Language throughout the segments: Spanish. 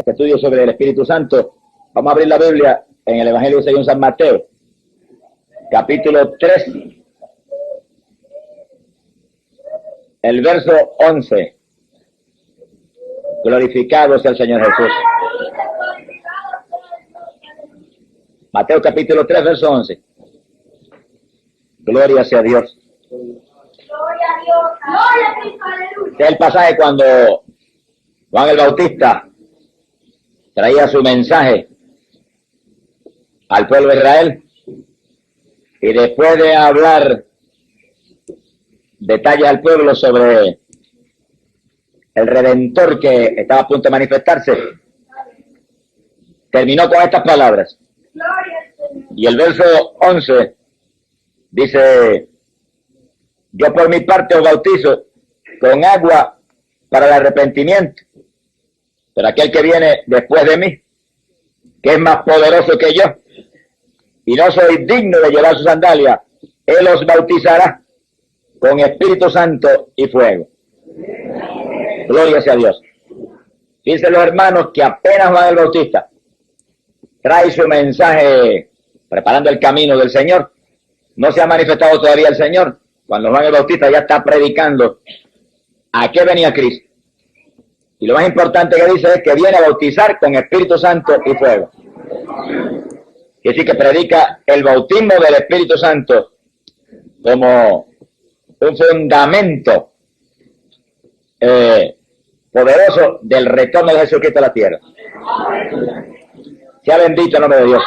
este estudio sobre el Espíritu Santo, vamos a abrir la Biblia en el Evangelio según San Mateo, capítulo 3, el verso 11. Glorificado sea el Señor Jesús. Mateo capítulo 3, verso 11. Gloria sea a Dios. Gloria a Dios. Gloria a Cristo, aleluya. Este es el pasaje cuando Juan el Bautista traía su mensaje al pueblo de Israel, y después de hablar detalles al pueblo sobre el Redentor que estaba a punto de manifestarse, terminó con estas palabras. Gloria al Señor. Y el verso 11 dice: yo por mi parte os bautizo con agua para el arrepentimiento, pero aquel que viene después de mí, que es más poderoso que yo, y no soy digno de llevar su sandalia, él os bautizará con Espíritu Santo y fuego. Gloria sea a Dios. Fíjense los hermanos que apenas Juan el Bautista trae su mensaje preparando el camino del Señor, no se ha manifestado todavía el Señor, cuando Juan el Bautista ya está predicando a qué venía Cristo. Y lo más importante que dice es que viene a bautizar con Espíritu Santo y fuego. Quiere decir que predica el bautismo del Espíritu Santo como un fundamento poderoso del retorno de Jesucristo a la tierra. Sea bendito el nombre de Dios.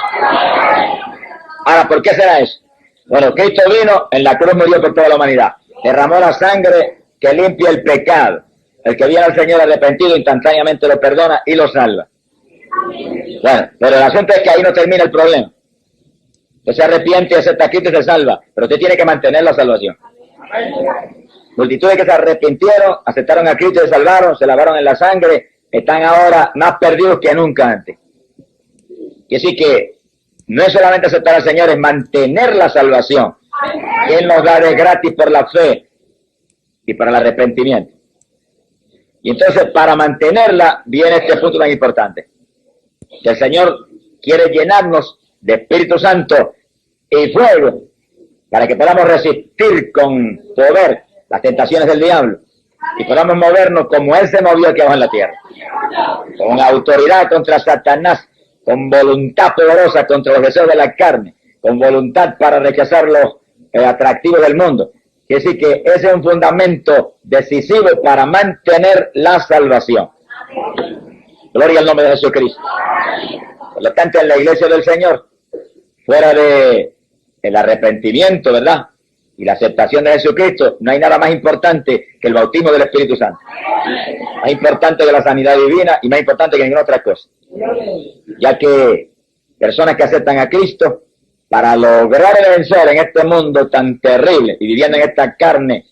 Ahora, ¿por qué será eso? Bueno, Cristo vino, en la cruz murió por toda la humanidad. Derramó la sangre que limpia el pecado. El que viene al Señor arrepentido instantáneamente lo perdona y lo salva. Bueno, pero el asunto es que ahí no termina el problema. Usted se arrepiente y acepta a Cristo y se salva, pero usted tiene que mantener la salvación. Multitudes que se arrepintieron, aceptaron a Cristo y se salvaron, se lavaron en la sangre, están ahora más perdidos que nunca antes. Y así que no es solamente aceptar al Señor, es mantener la salvación. Él nos da de gratis por la fe y para el arrepentimiento. Y entonces, para mantenerla, viene este punto tan importante. Que el Señor quiere llenarnos de Espíritu Santo y fuego para que podamos resistir con poder las tentaciones del diablo y podamos movernos como Él se movió aquí abajo en la tierra. Con autoridad contra Satanás, con voluntad poderosa contra los deseos de la carne, con voluntad para rechazar los atractivos del mundo. Quiere decir que ese es un fundamento decisivo para mantener la salvación. Gloria al nombre de Jesucristo. Por lo tanto, en la iglesia del Señor, fuera de el arrepentimiento, ¿verdad?, y la aceptación de Jesucristo, no hay nada más importante que el bautismo del Espíritu Santo. Más importante que la sanidad divina y más importante que ninguna otra cosa. Ya que personas que aceptan a Cristo, para lograr vencer en este mundo tan terrible y viviendo en esta carne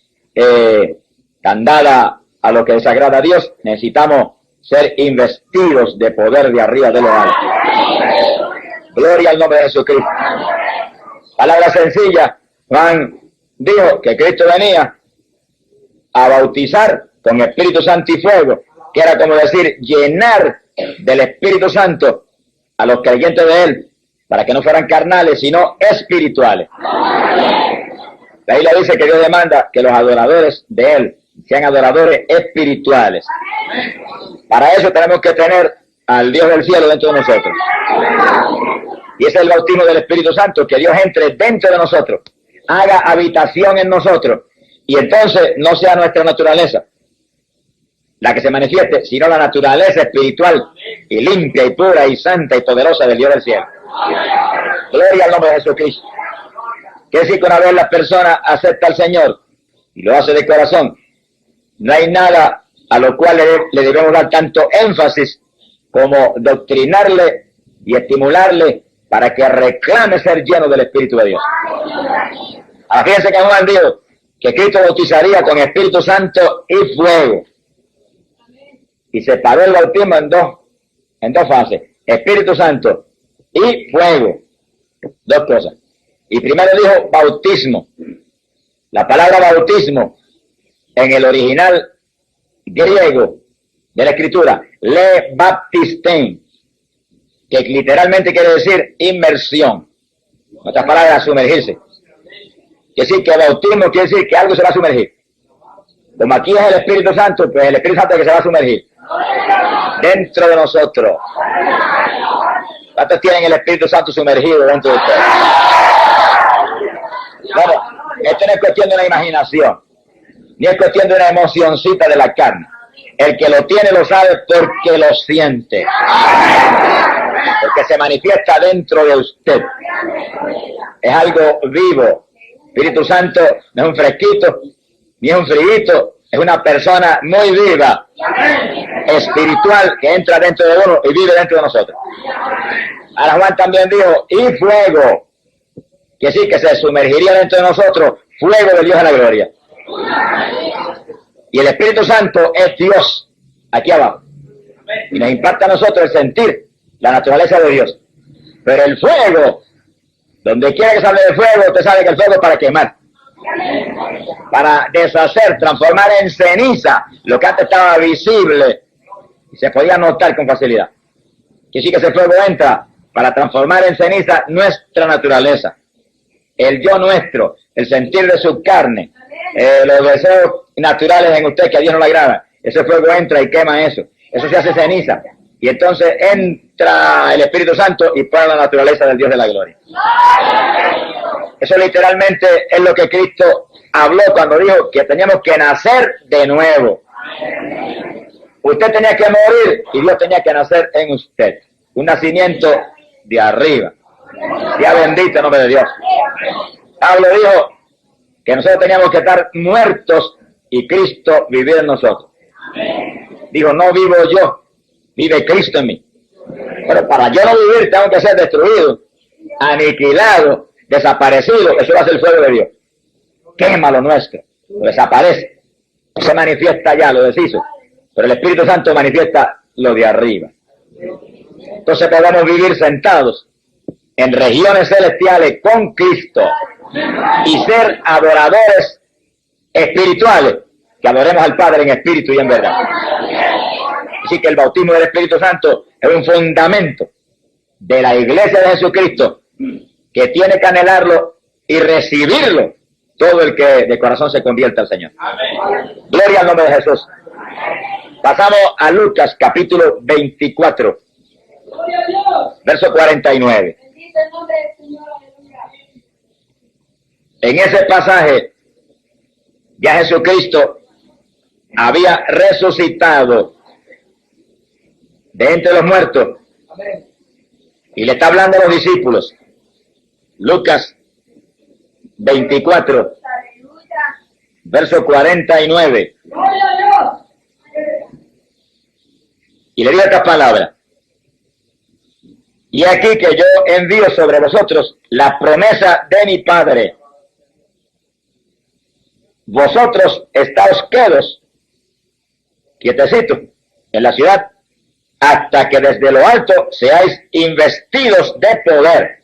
tan dada a lo que desagrada a Dios, necesitamos ser investidos de poder de arriba de lo alto. Gloria al nombre de Jesucristo. Palabra sencilla, Juan dijo que Cristo venía a bautizar con Espíritu Santo y fuego, que era como decir, llenar del Espíritu Santo a los creyentes de Él, para que no fueran carnales, sino espirituales. La Biblia dice que Dios demanda que los adoradores de Él sean adoradores espirituales. Para eso tenemos que tener al Dios del cielo dentro de nosotros. Y ese es el bautismo del Espíritu Santo, que Dios entre dentro de nosotros, haga habitación en nosotros, y entonces no sea nuestra naturaleza la que se manifieste, sino la naturaleza espiritual y limpia y pura y santa y poderosa del Dios del cielo. Gloria al nombre de Jesucristo. Quiere decir que una vez la persona acepta al Señor y lo hace de corazón, no hay nada a lo cual le debemos dar tanto énfasis como doctrinarle y estimularle para que reclame ser lleno del Espíritu de Dios. Ahora fíjense que Juan dijo que Cristo bautizaría con Espíritu Santo y fuego. Y separó el bautismo en dos fases: Espíritu Santo y fuego. Dos cosas. Y primero dijo bautismo. La palabra bautismo en el original griego de la Escritura, le baptisten, que literalmente quiere decir inmersión. En otras palabras, sumergirse. Quiere decir que el bautismo quiere decir que algo se va a sumergir. Como aquí es el Espíritu Santo, pues el Espíritu Santo es el que se va a sumergir dentro de nosotros. ¿Cuántos tienen el Espíritu Santo sumergido dentro de ustedes? Bueno, esto no es cuestión de una imaginación, ni es cuestión de una emocioncita de la carne. El que lo tiene lo sabe porque lo siente, porque se manifiesta dentro de usted. Es algo vivo. Espíritu Santo no es un fresquito, ni es un friguito, es una persona muy viva, espiritual, que entra dentro de uno y vive dentro de nosotros. Ahora Juan también dijo, y fuego, que sí, que se sumergiría dentro de nosotros, fuego de Dios a la gloria. Y el Espíritu Santo es Dios, aquí abajo. Y nos impacta a nosotros el sentir la naturaleza de Dios. Pero el fuego, donde quiera que se hable de fuego, usted sabe que el fuego es para quemar, para deshacer, transformar en ceniza lo que antes estaba visible y se podía notar con facilidad. Que sí, que ese fuego entra para transformar en ceniza nuestra naturaleza, el yo nuestro, el sentir de su carne, los deseos naturales en usted que a Dios no le agrada. Ese fuego entra y quema eso se hace ceniza, y entonces entra el Espíritu Santo y pone la naturaleza del Dios de la gloria. Eso literalmente es lo que Cristo habló cuando dijo que teníamos que nacer de nuevo. Usted tenía que morir y Dios tenía que nacer en usted. Un nacimiento de arriba. Ya bendito el nombre de Dios. Pablo dijo que nosotros teníamos que estar muertos y Cristo vivir en nosotros. Dijo, no vivo yo, vive Cristo en mí. Pero para yo no vivir tengo que ser destruido, aniquilado, desaparecido. Eso va a ser el fuego de Dios. Quema lo nuestro, lo desaparece. No se manifiesta ya, lo deshizo. Pero el Espíritu Santo manifiesta lo de arriba. Entonces podemos vivir sentados en regiones celestiales con Cristo y ser adoradores espirituales, que adoremos al Padre en espíritu y en verdad. Así que el bautismo del Espíritu Santo es un fundamento de la iglesia de Jesucristo, que tiene que anhelarlo y recibirlo todo el que de corazón se convierta al Señor. Amén. Gloria al nombre de Jesús. Pasamos a Lucas capítulo 24, verso 49. En ese pasaje ya Jesucristo había resucitado de entre los muertos y le está hablando a los discípulos. Lucas 24, verso 49. Y le digo esta palabra: y aquí que yo envío sobre vosotros la promesa de mi Padre. Vosotros estáos quedos, quietecitos, en la ciudad, hasta que desde lo alto seáis investidos de poder.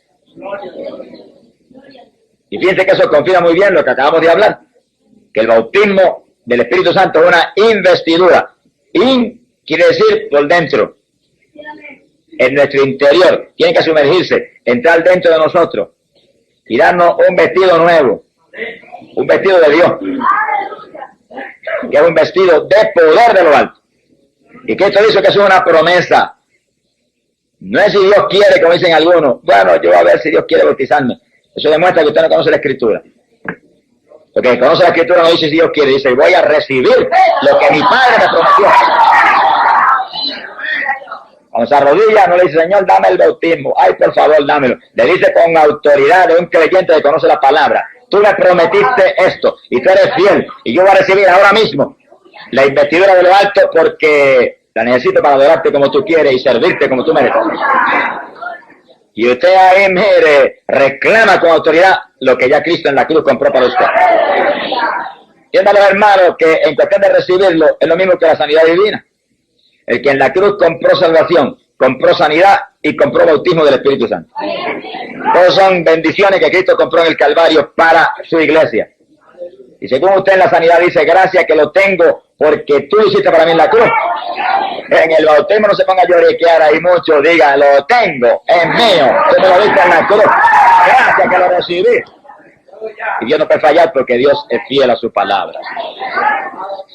Y fíjense que eso confirma muy bien lo que acabamos de hablar, que el bautismo del Espíritu Santo es una investidura. Quiere decir por dentro, en nuestro interior. Tiene que sumergirse, entrar dentro de nosotros y darnos un vestido nuevo, un vestido de Dios, que es un vestido de poder de lo alto. Y que esto dice que es una promesa. No es si Dios quiere, como dicen algunos. Bueno, yo voy a ver si Dios quiere bautizarme. Eso demuestra que usted no conoce la Escritura. Porque el que conoce la Escritura no dice si Dios quiere, dice voy a recibir lo que mi Padre me prometió. Cuando se arrodilla no le dice, Señor, dame el bautismo. Ay, por favor, dámelo. Le dice con autoridad de un creyente que conoce la palabra. Tú me prometiste esto y tú eres fiel. Y yo voy a recibir ahora mismo la investidura de lo alto porque la necesito para adorarte como tú quieres y servirte como tú mereces. Y usted ahí, mire, reclama con autoridad lo que ya Cristo en la cruz compró para usted. Entiendan los hermanos que en cuestión de recibirlo es lo mismo que la sanidad divina. El que en la cruz compró salvación, compró sanidad y compró bautismo del Espíritu Santo. Todos son bendiciones que Cristo compró en el Calvario para su iglesia. Y según usted en la sanidad dice, gracias que lo tengo porque tú lo hiciste para mí en la cruz. En el bautismo no se ponga a lloriquear ahí mucho, diga, lo tengo, es mío, tú me lo diste en la cruz. Gracias que lo recibí. Y Dios no puede fallar porque Dios es fiel a su palabra.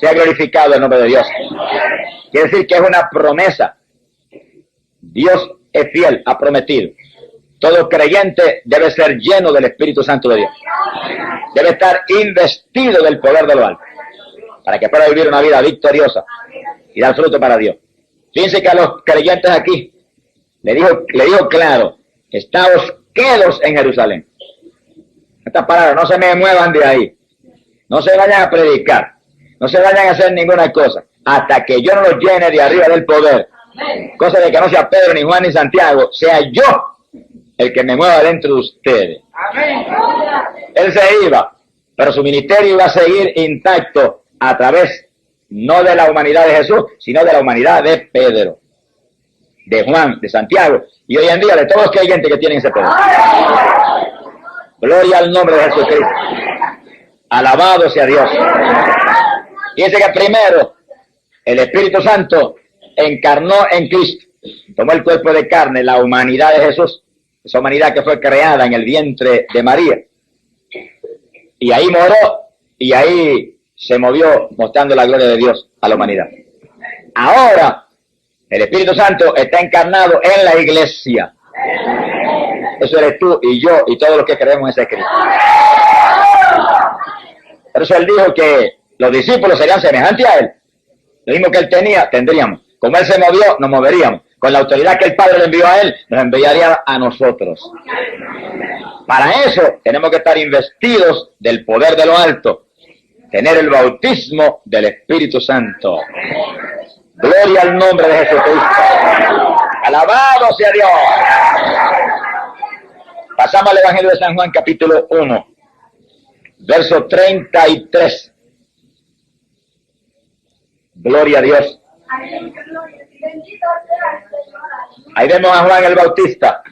Sea glorificado el nombre de Dios. Quiere decir que es una promesa. Dios es fiel, ha prometido. Todo creyente debe ser lleno del Espíritu Santo de Dios. Debe estar investido del poder de lo alto, para que pueda vivir una vida victoriosa y dar fruto para Dios. Fíjense que a los creyentes aquí le dijo claro, estáos quedos en Jerusalén. Estas palabras, no se me muevan de ahí. No se vayan a predicar. No se vayan a hacer ninguna cosa hasta que yo no los llene de arriba del poder. Cosa de que no sea Pedro, ni Juan, ni Santiago, sea yo el que me mueva dentro de ustedes. Él se iba, pero su ministerio iba a seguir intacto a través, no de la humanidad de Jesús, sino de la humanidad de Pedro, de Juan, de Santiago, y hoy en día de todos los creyentes que tienen ese poder. Gloria al nombre de Jesucristo. Alabado sea Dios. Fíjense que primero el Espíritu Santo encarnó en Cristo, tomó el cuerpo de carne, la humanidad de Jesús, esa humanidad que fue creada en el vientre de María, y ahí moró y ahí se movió mostrando la gloria de Dios a la humanidad. Ahora el Espíritu Santo está encarnado en la iglesia. Eso eres tú y yo y todos los que creemos en ese Cristo. Por eso él dijo que los discípulos serían semejantes a él. Lo mismo que él tenía, tendríamos. Como él se movió, nos moveríamos. Con la autoridad que el Padre le envió a él, nos enviaría a nosotros. Para eso tenemos que estar investidos del poder de lo alto. Tener el bautismo del Espíritu Santo. Gloria al nombre de Jesucristo. Alabado sea Dios. Pasamos al Evangelio de San Juan, capítulo 1, verso 33. Gloria a Dios. Ahí vemos a Juan el Bautista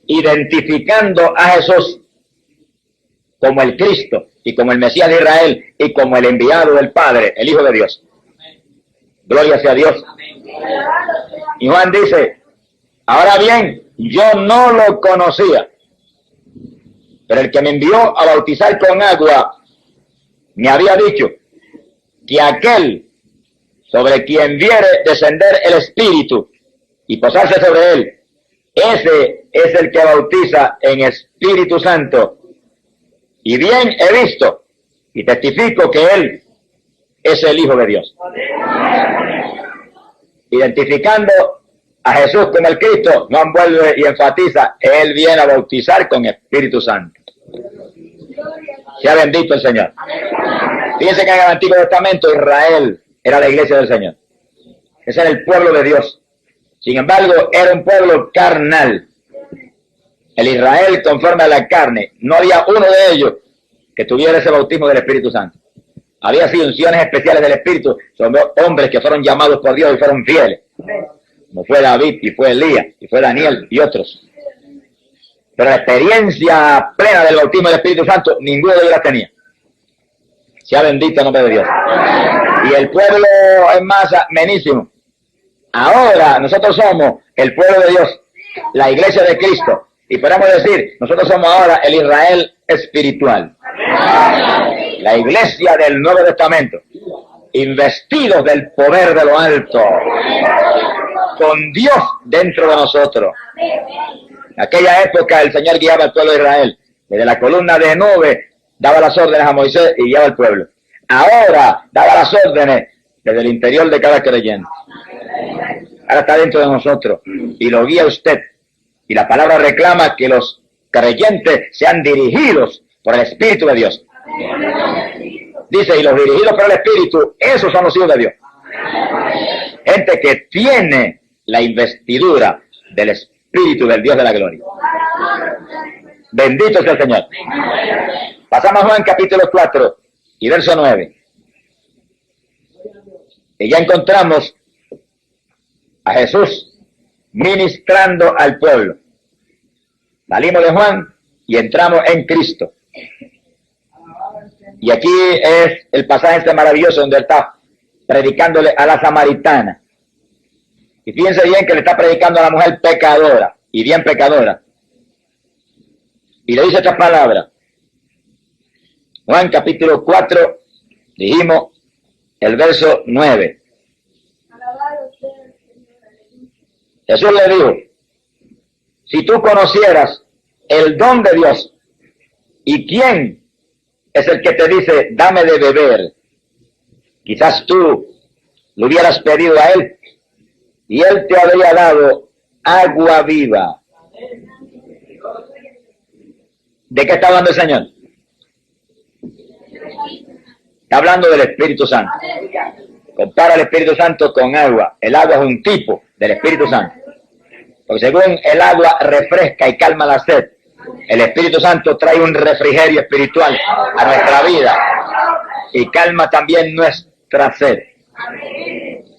identificando a Jesús como el Cristo y como el Mesías de Israel y como el enviado del Padre, el Hijo de Dios. Gloria sea a Dios. Y Juan dice, ahora bien, yo no lo conocía, pero el que me envió a bautizar con agua me había dicho que aquel sobre quien viere descender el Espíritu y posarse sobre él, ese es el que bautiza en Espíritu Santo. Y bien he visto y testifico que él es el Hijo de Dios. Identificando a Jesús como el Cristo, Juan vuelve y enfatiza, él viene a bautizar con Espíritu Santo. Sea bendito el Señor. Fíjense que en el Antiguo Testamento Israel era la iglesia del Señor. Ese era el pueblo de Dios. Sin embargo, era un pueblo carnal. El Israel conforme a la carne. No había uno de ellos que tuviera ese bautismo del Espíritu Santo. Había así unciones especiales del Espíritu. Son hombres que fueron llamados por Dios y fueron fieles. Como fue David y fue Elías y fue Daniel y otros. Pero la experiencia plena del bautismo del Espíritu Santo, ninguno de ellos la tenía. Sea bendito el nombre de Dios. Y el pueblo en masa, menísimo. Ahora nosotros somos el pueblo de Dios, la iglesia de Cristo. Y podemos decir, nosotros somos ahora el Israel espiritual. La iglesia del Nuevo Testamento. Investidos del poder de lo alto. Con Dios dentro de nosotros. En aquella época el Señor guiaba al pueblo de Israel. Desde la columna de nube daba las órdenes a Moisés y guiaba al pueblo. Ahora daba las órdenes desde el interior de cada creyente. Ahora está dentro de nosotros y lo guía usted. Y la palabra reclama que los creyentes sean dirigidos por el Espíritu de Dios. Dice, y los dirigidos por el Espíritu, esos son los hijos de Dios. Gente que tiene la investidura del Espíritu del Dios de la gloria. Bendito sea el Señor. Pasamos a Juan capítulo 4 y verso 9. Y ya encontramos a Jesús ministrando al pueblo. Salimos de Juan y entramos en Cristo. Y aquí es el pasaje este maravilloso donde está predicándole a la samaritana. Y fíjense bien que le está predicando a la mujer pecadora, y bien pecadora. Y le dice estas palabras. Juan capítulo 4, dijimos el verso 9. Jesús le dijo, si tú conocieras el don de Dios y quién es el que te dice, dame de beber, quizás tú lo hubieras pedido a él y él te habría dado agua viva. ¿De qué está hablando el Señor? Está hablando del Espíritu Santo. Compara el Espíritu Santo con agua. El agua es un tipo del Espíritu Santo. Porque según el agua refresca y calma la sed, el Espíritu Santo trae un refrigerio espiritual a nuestra vida y calma también nuestra sed.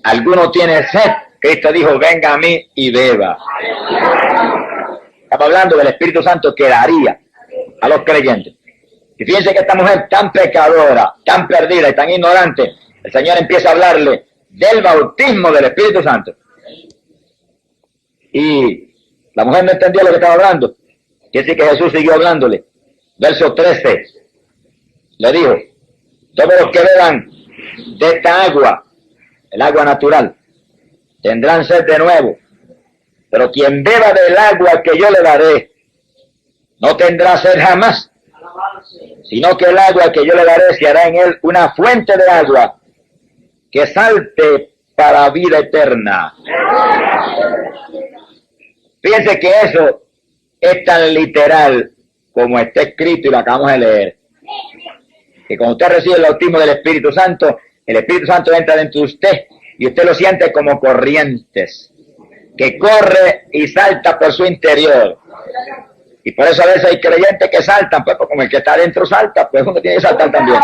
¿Alguno tiene sed? Cristo dijo, venga a mí y beba. Estamos hablando del Espíritu Santo que daría a los creyentes. Y fíjense que esta mujer tan pecadora, tan perdida y tan ignorante, el Señor empieza a hablarle del bautismo del Espíritu Santo. Y la mujer no entendió lo que estaba hablando. Quiere decir que Jesús siguió hablándole. Verso 13. Le dijo, todos los que beban de esta agua, el agua natural, tendrán sed de nuevo. Pero quien beba del agua que yo le daré, no tendrá sed jamás, sino que el agua que yo le daré se hará en él una fuente de agua que salte para vida eterna. Fíjense que eso es tan literal como está escrito y lo acabamos de leer. Que cuando usted recibe el bautismo del Espíritu Santo, el Espíritu Santo entra dentro de usted y usted lo siente como corrientes, que corre y salta por su interior. Y por eso a veces hay creyentes que saltan, pues como el que está adentro salta, pues uno tiene que saltar también.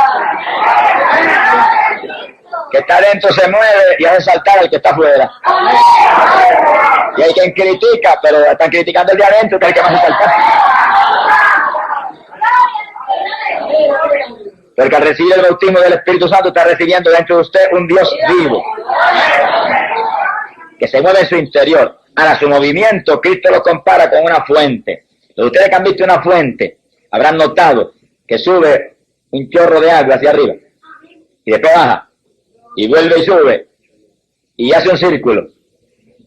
Que está adentro se mueve y hace saltar al que está afuera. Y hay quien critica, pero están criticando el de adentro, que es el que más hace saltar. Porque al recibir el bautismo del Espíritu Santo está recibiendo dentro de usted un Dios vivo, que se mueve en su interior. Ahora, su movimiento, Cristo lo compara con una fuente. Los ustedes que han visto una fuente, habrán notado que sube un chorro de agua hacia arriba, y después baja, y vuelve y sube, y hace un círculo,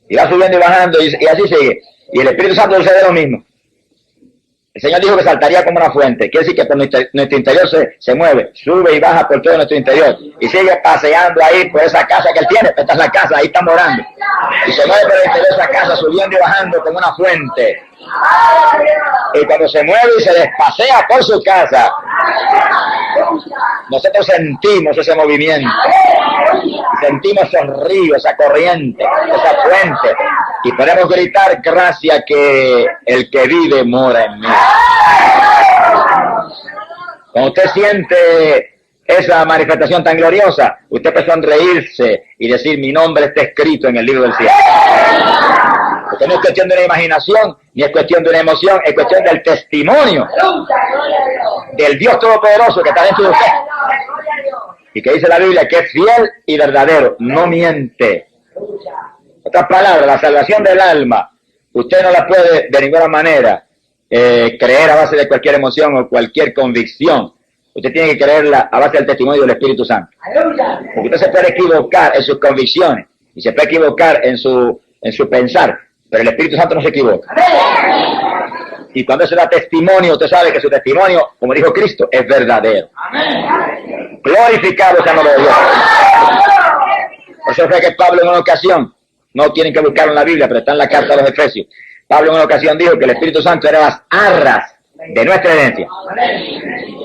y va subiendo y bajando, y así sigue. Y el Espíritu Santo sucede lo mismo. El Señor dijo que saltaría como una fuente. Quiere decir que por nuestro interior se mueve, sube y baja por todo nuestro interior. Y sigue paseando ahí por esa casa que Él tiene. Esta es la casa, ahí está morando. Y se mueve por el interior de esa casa, subiendo y bajando como una fuente. Y cuando se mueve y se despasea por su casa, nosotros sentimos ese movimiento. Sentimos esos ríos, esa corriente, esa fuente. Y podemos gritar, gracias que el que vive mora en mí. Cuando usted siente esa manifestación tan gloriosa, usted puede sonreírse y decir, mi nombre está escrito en el libro del cielo. Porque no es cuestión de una imaginación, ni es cuestión de una emoción, es cuestión del testimonio del Dios Todopoderoso que está dentro de usted. Y que dice la Biblia que es fiel y verdadero, no miente. Otras palabras, la salvación del alma, usted no la puede de ninguna manera creer a base de cualquier emoción o cualquier convicción. Usted tiene que creerla a base del testimonio del Espíritu Santo. Porque usted se puede equivocar en sus convicciones y se puede equivocar en su pensar, pero el Espíritu Santo no se equivoca. Y cuando se da testimonio, usted sabe que su testimonio, como dijo Cristo, es verdadero. Glorificado sea el nombre de Dios. Por eso fue que Pablo en una ocasión, no tienen que buscarlo en la Biblia, pero está en la carta de los Efesios, Pablo en una ocasión dijo que el Espíritu Santo era las arras de nuestra herencia.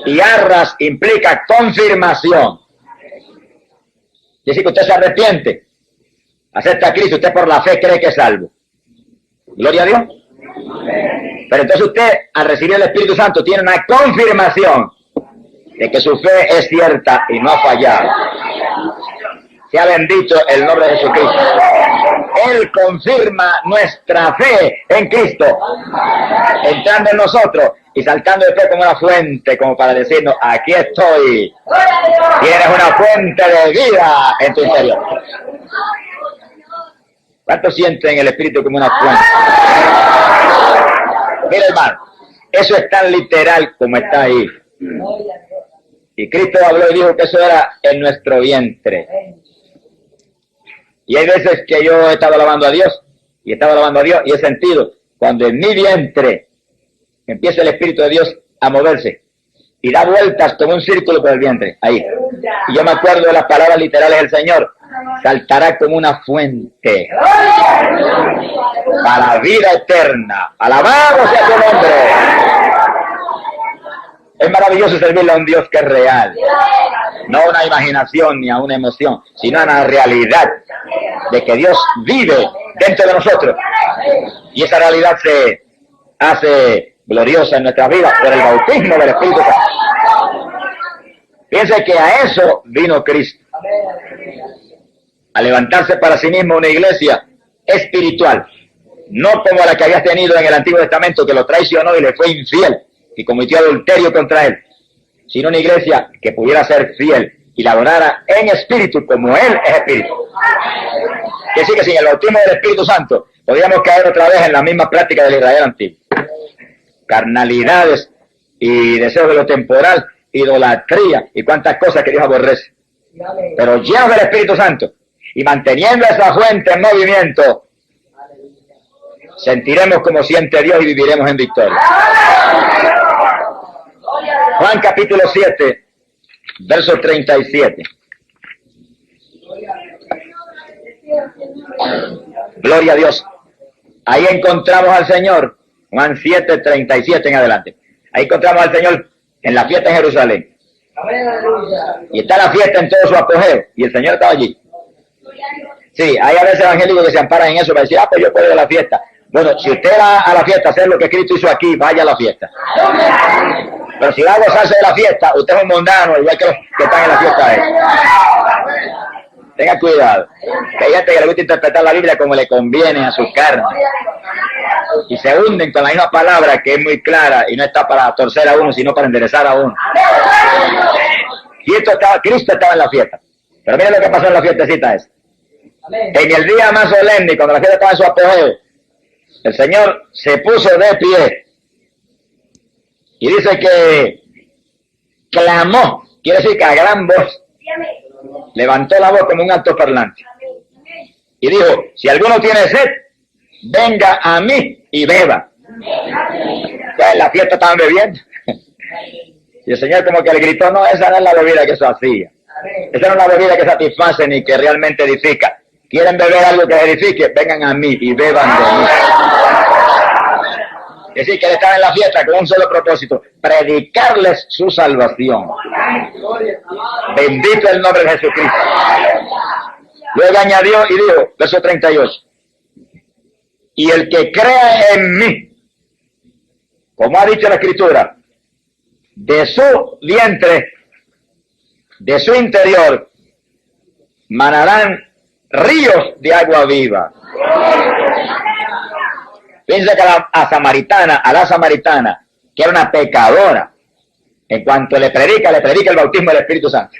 Y arras implica confirmación. Es decir, que usted se arrepiente, acepta a Cristo, usted por la fe cree que es salvo. Gloria a Dios. Pero entonces usted, al recibir el Espíritu Santo, tiene una confirmación de que su fe es cierta y no ha fallado. Sea bendito el nombre de Jesucristo. Él confirma nuestra fe en Cristo, entrando en nosotros y saltando de fe como una fuente, como para decirnos, aquí estoy. Tienes una fuente de vida en tu interior. ¿Cuántos sienten el Espíritu como una fuente? Mira, hermano, eso es tan literal como está ahí. Y Cristo habló y dijo que eso era en nuestro vientre. Y hay veces que yo he estado alabando a Dios, y he sentido, cuando en mi vientre empieza el Espíritu de Dios a moverse, y da vueltas como un círculo por el vientre, ahí. Y yo me acuerdo de las palabras literales del Señor, saltará como una fuente para vida eterna. Alabado sea su nombre. Es maravilloso servirle a un Dios que es real, no a una imaginación ni a una emoción, sino a una realidad de que Dios vive dentro de nosotros. Y esa realidad se hace gloriosa en nuestra vida por el bautismo del Espíritu Santo. Piense que a eso vino Cristo, a levantarse para sí mismo una iglesia espiritual, no como la que había tenido en el Antiguo Testamento, que lo traicionó y le fue infiel y cometió adulterio contra él, sino una iglesia que pudiera ser fiel y la adorara en espíritu como Él es espíritu. Que sí, que sin el bautismo del Espíritu Santo podríamos caer otra vez en la misma práctica del Israel antiguo. Carnalidades y deseos de lo temporal, idolatría y cuantas cosas que Dios aborrece. Pero llenos del Espíritu Santo y manteniendo esa fuente en movimiento, sentiremos como siente Dios y viviremos en victoria. Juan capítulo 7, verso 37. Gloria a Dios. Ahí encontramos al Señor, Juan 7, 37 en adelante. Ahí encontramos al Señor en la fiesta en Jerusalén. Y está la fiesta en todo su apogeo. Y el Señor estaba allí. Sí, hay a veces evangélicos que se amparan en eso para decir, pues yo puedo ir a la fiesta. Bueno, si usted va a la fiesta a hacer lo que Cristo hizo aquí, vaya a la fiesta. Pero si va a gozarse de la fiesta, usted es un mundano, igual que los que están en la fiesta. Tenga cuidado. Que hay gente que le gusta interpretar la Biblia como le conviene a su carne. Y se hunden con la misma palabra que es muy clara y no está para torcer a uno, sino para enderezar a uno. Cristo estaba en la fiesta. Pero miren lo que pasó en la fiestecita esa. En el día más solemne, cuando la fiesta estaba en su apogeo, el Señor se puso de pie y dice que clamó, quiere decir que a gran voz, levantó la voz como un altoparlante y dijo, si alguno tiene sed, venga a mí y beba. Pues la fiesta estaban bebiendo y el Señor como que le gritó, no, esa no es la bebida que eso hacía, esa no es la bebida que satisface ni que realmente edifica. ¿Quieren beber algo que edifique? Vengan a mí y beban de mí. Es decir, que él estaba en la fiesta con un solo propósito, predicarles su salvación. Bendito el nombre de Jesucristo. Luego añadió y dijo, verso 38, y el que crea en mí, como ha dicho la Escritura, de su vientre, de su interior, manarán ríos de agua viva. Piensa que a la samaritana, que era una pecadora, en cuanto le predica el bautismo del Espíritu Santo.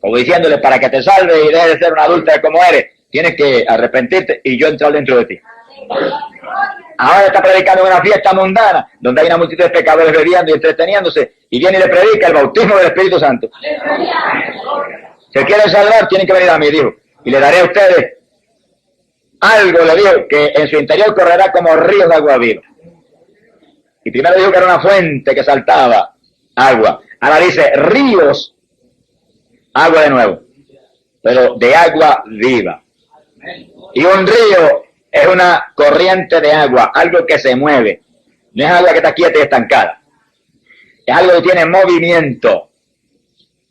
Como diciéndole, para que te salve y dejes de ser una adúltera como eres, tienes que arrepentirte y yo entrar dentro de ti. Ahora está predicando en una fiesta mundana, donde hay una multitud de pecadores bebiendo y entreteniéndose, y viene y le predica el bautismo del Espíritu Santo. Si quieren salvar, tienen que venir a mí, dijo, y le daré a ustedes algo, le dijo, que en su interior correrá como ríos de agua viva. Y primero dijo que era una fuente que saltaba agua. Ahora dice ríos, agua de nuevo, pero de agua viva. Y un río es una corriente de agua, algo que se mueve. No es agua que está quieta y estancada. Es algo que tiene movimiento.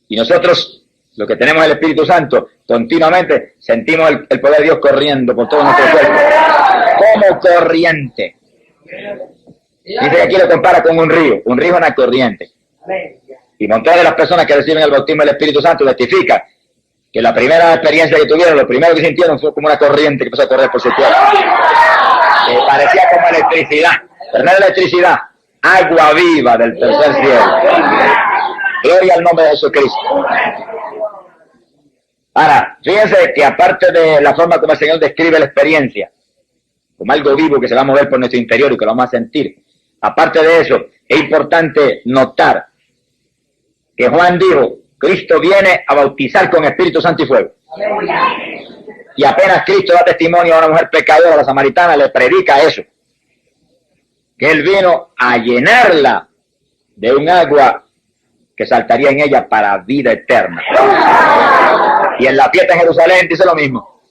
Y nosotros, los que tenemos el Espíritu Santo, continuamente sentimos el poder de Dios corriendo por todo nuestro cuerpo. Como corriente. Dice que aquí lo compara con un río. Un río es una corriente. Y montones de las personas que reciben el bautismo del Espíritu Santo testifican que la primera experiencia que tuvieron, lo primero que sintieron fue como una corriente que empezó a correr por su cuerpo. Parecía como electricidad, pero no electricidad, agua viva del tercer cielo. Gloria al nombre de Jesucristo. Ahora, fíjense que aparte de la forma como el Señor describe la experiencia, como algo vivo que se va a mover por nuestro interior y que lo vamos a sentir, aparte de eso, es importante notar que Juan dijo, Cristo viene a bautizar con Espíritu Santo y fuego. Y apenas Cristo da testimonio a una mujer pecadora, la samaritana, le predica eso. Que Él vino a llenarla de un agua que saltaría en ella para vida eterna. Y en la fiesta en Jerusalén dice lo mismo.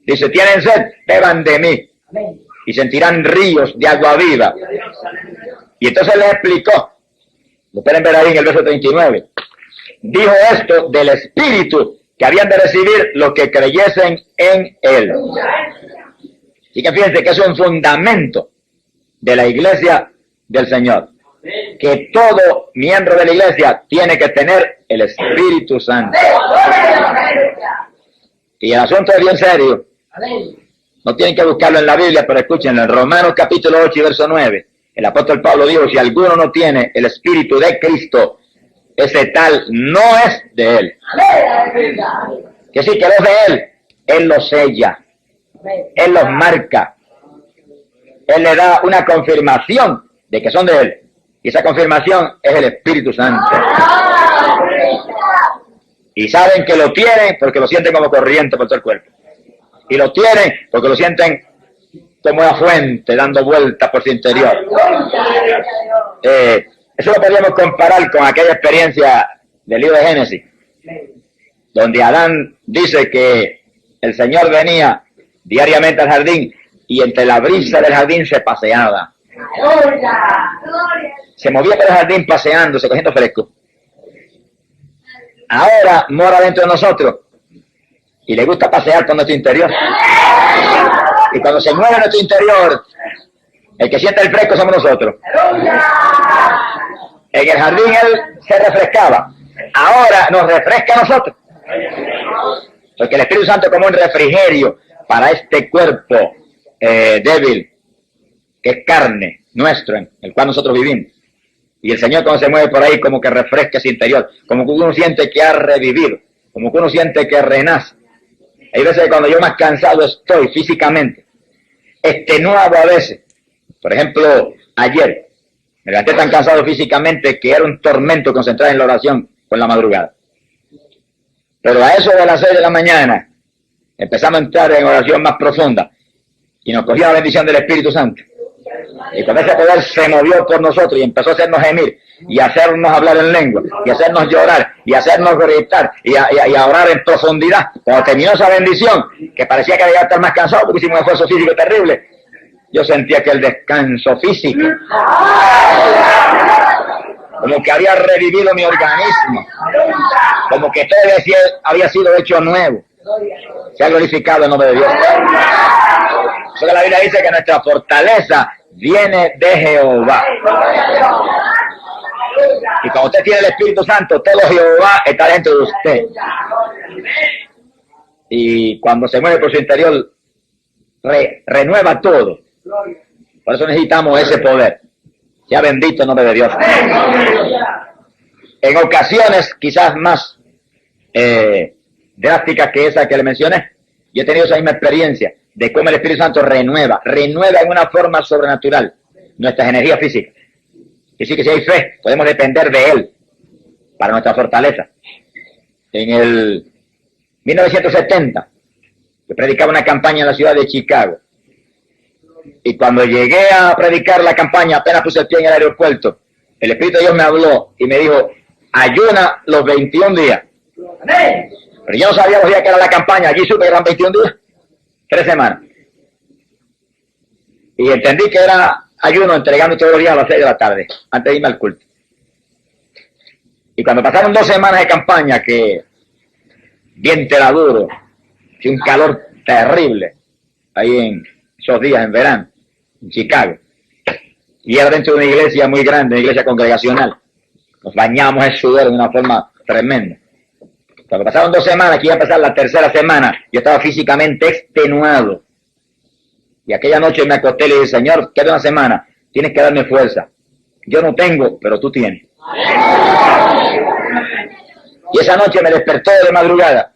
Dice, tienen sed, beban de mí. Y sentirán ríos de agua viva. Y entonces les explicó. Lo pueden ver ahí en el verso 39. Dijo esto del Espíritu que habían de recibir los que creyesen en Él. Así que fíjense que es un fundamento de la iglesia del Señor. Que todo miembro de la iglesia tiene que tener el Espíritu Santo. Y el asunto es bien serio. No tienen que buscarlo en la Biblia, pero escúchenlo. En Romanos capítulo 8 y verso 9, el apóstol Pablo dijo, si alguno no tiene el Espíritu de Cristo, ese tal no es de Él. Que sí, que no es de Él. Él los sella. Él los marca. Él le da una confirmación de que son de Él. Y esa confirmación es el Espíritu Santo. Y saben que lo tienen porque lo sienten como corriente por todo el cuerpo. Y lo tienen porque lo sienten como una fuente dando vueltas por su interior. Eso lo podríamos comparar con aquella experiencia del libro de Génesis, donde Adán dice que el Señor venía diariamente al jardín y entre la brisa del jardín se paseaba. Se movía por el jardín paseándose, cogiendo fresco. Ahora mora dentro de nosotros y le gusta pasear por nuestro interior. Y cuando se mueve nuestro interior, el que siente el fresco somos nosotros. En el jardín él se refrescaba. Ahora nos refresca a nosotros. Porque el Espíritu Santo es como un refrigerio para este cuerpo débil, que es carne nuestro, en el cual nosotros vivimos. Y el Señor cuando se mueve por ahí como que refresca ese interior, como que uno siente que ha revivido, como que uno siente que renace. Hay veces que cuando yo más cansado estoy físicamente, extenuado a veces. Por ejemplo, ayer me levanté tan cansado físicamente que era un tormento concentrar en la oración con la madrugada. Pero a eso de las 6 de la mañana empezamos a entrar en oración más profunda y nos cogió la bendición del Espíritu Santo. Y con ese poder se movió por nosotros y empezó a hacernos gemir y a hacernos hablar en lengua y a hacernos llorar y a hacernos gritar y a orar en profundidad. Cuando terminó esa bendición, que parecía que debía estar más cansado porque hicimos un esfuerzo físico terrible, yo sentía que el descanso físico, como que había revivido mi organismo, como que todo había sido hecho nuevo. Se ha glorificado el nombre de Dios. Eso que la Biblia dice que nuestra fortaleza viene de Jehová. Y cuando usted tiene el Espíritu Santo, todo Jehová está dentro de usted. Y cuando se mueve por su interior, renueva todo. Por eso necesitamos ese poder. Sea bendito el nombre de Dios. En ocasiones quizás más drásticas que esa que le mencioné, yo he tenido esa misma experiencia de cómo el Espíritu Santo renueva en una forma sobrenatural nuestras energías físicas. Y sí que si hay fe, podemos depender de Él para nuestra fortaleza. En el 1970, yo predicaba una campaña en la ciudad de Chicago. Y cuando llegué a predicar la campaña, apenas puse el pie en el aeropuerto, el Espíritu de Dios me habló y me dijo, ayuna los 21 días. Pero yo no sabía los días que era la campaña, allí supe que eran 21 días, 3 semanas. Y entendí que era ayuno entregando todos los días a las 6 de la tarde, antes de irme al culto. Y cuando pasaron 2 semanas de campaña, que viento era duro, y un calor terrible, ahí en esos días en verano, en Chicago, y era dentro de una iglesia muy grande, una iglesia congregacional, nos bañamos en sudor de una forma tremenda. Cuando pasaron 2 semanas, que iba a pasar la tercera semana, yo estaba físicamente extenuado. Y aquella noche me acosté y le dije, Señor, queda una semana, tienes que darme fuerza. Yo no tengo, pero tú tienes. Y esa noche me despertó de madrugada.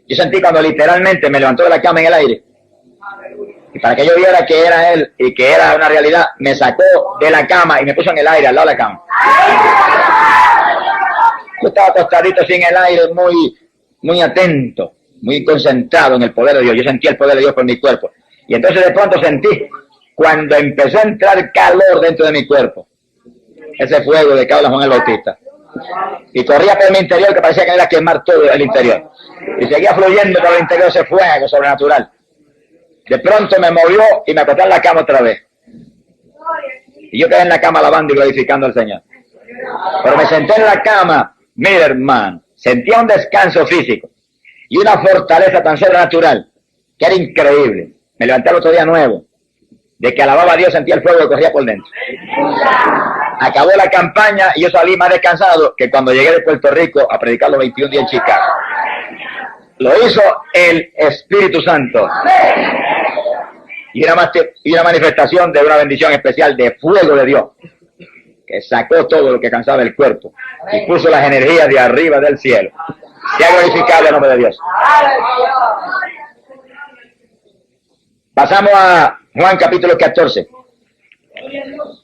Yo sentí cuando literalmente me levantó de la cama en el aire. Y para que yo viera que era Él y que era una realidad, me sacó de la cama y me puso en el aire, al lado de la cama. Yo estaba acostadito así en el aire, muy atento, muy concentrado en el poder de Dios. Yo sentía el poder de Dios por mi cuerpo. Y entonces de pronto sentí, cuando empezó a entrar calor dentro de mi cuerpo, ese fuego de que habla Juan el Bautista. Y corría por mi interior que parecía que era quemar todo el interior. Y seguía fluyendo por el interior ese fuego sobrenatural. De pronto me movió y me acosté en la cama otra vez. Y yo quedé en la cama alabando y glorificando al Señor. Pero me senté en la cama, mira hermano, sentía un descanso físico y una fortaleza tan sobrenatural que era increíble. Me levanté el otro día nuevo, de que alababa a Dios, sentía el fuego que corría por dentro. Acabó la campaña y yo salí más descansado que cuando llegué de Puerto Rico a predicar los 21 días en Chicago. Lo hizo el Espíritu Santo. Y una manifestación de una bendición especial de fuego de Dios, que sacó todo lo que cansaba el cuerpo y puso las energías de arriba del cielo. Sea glorificado el nombre de Dios. Pasamos a Juan capítulo 14,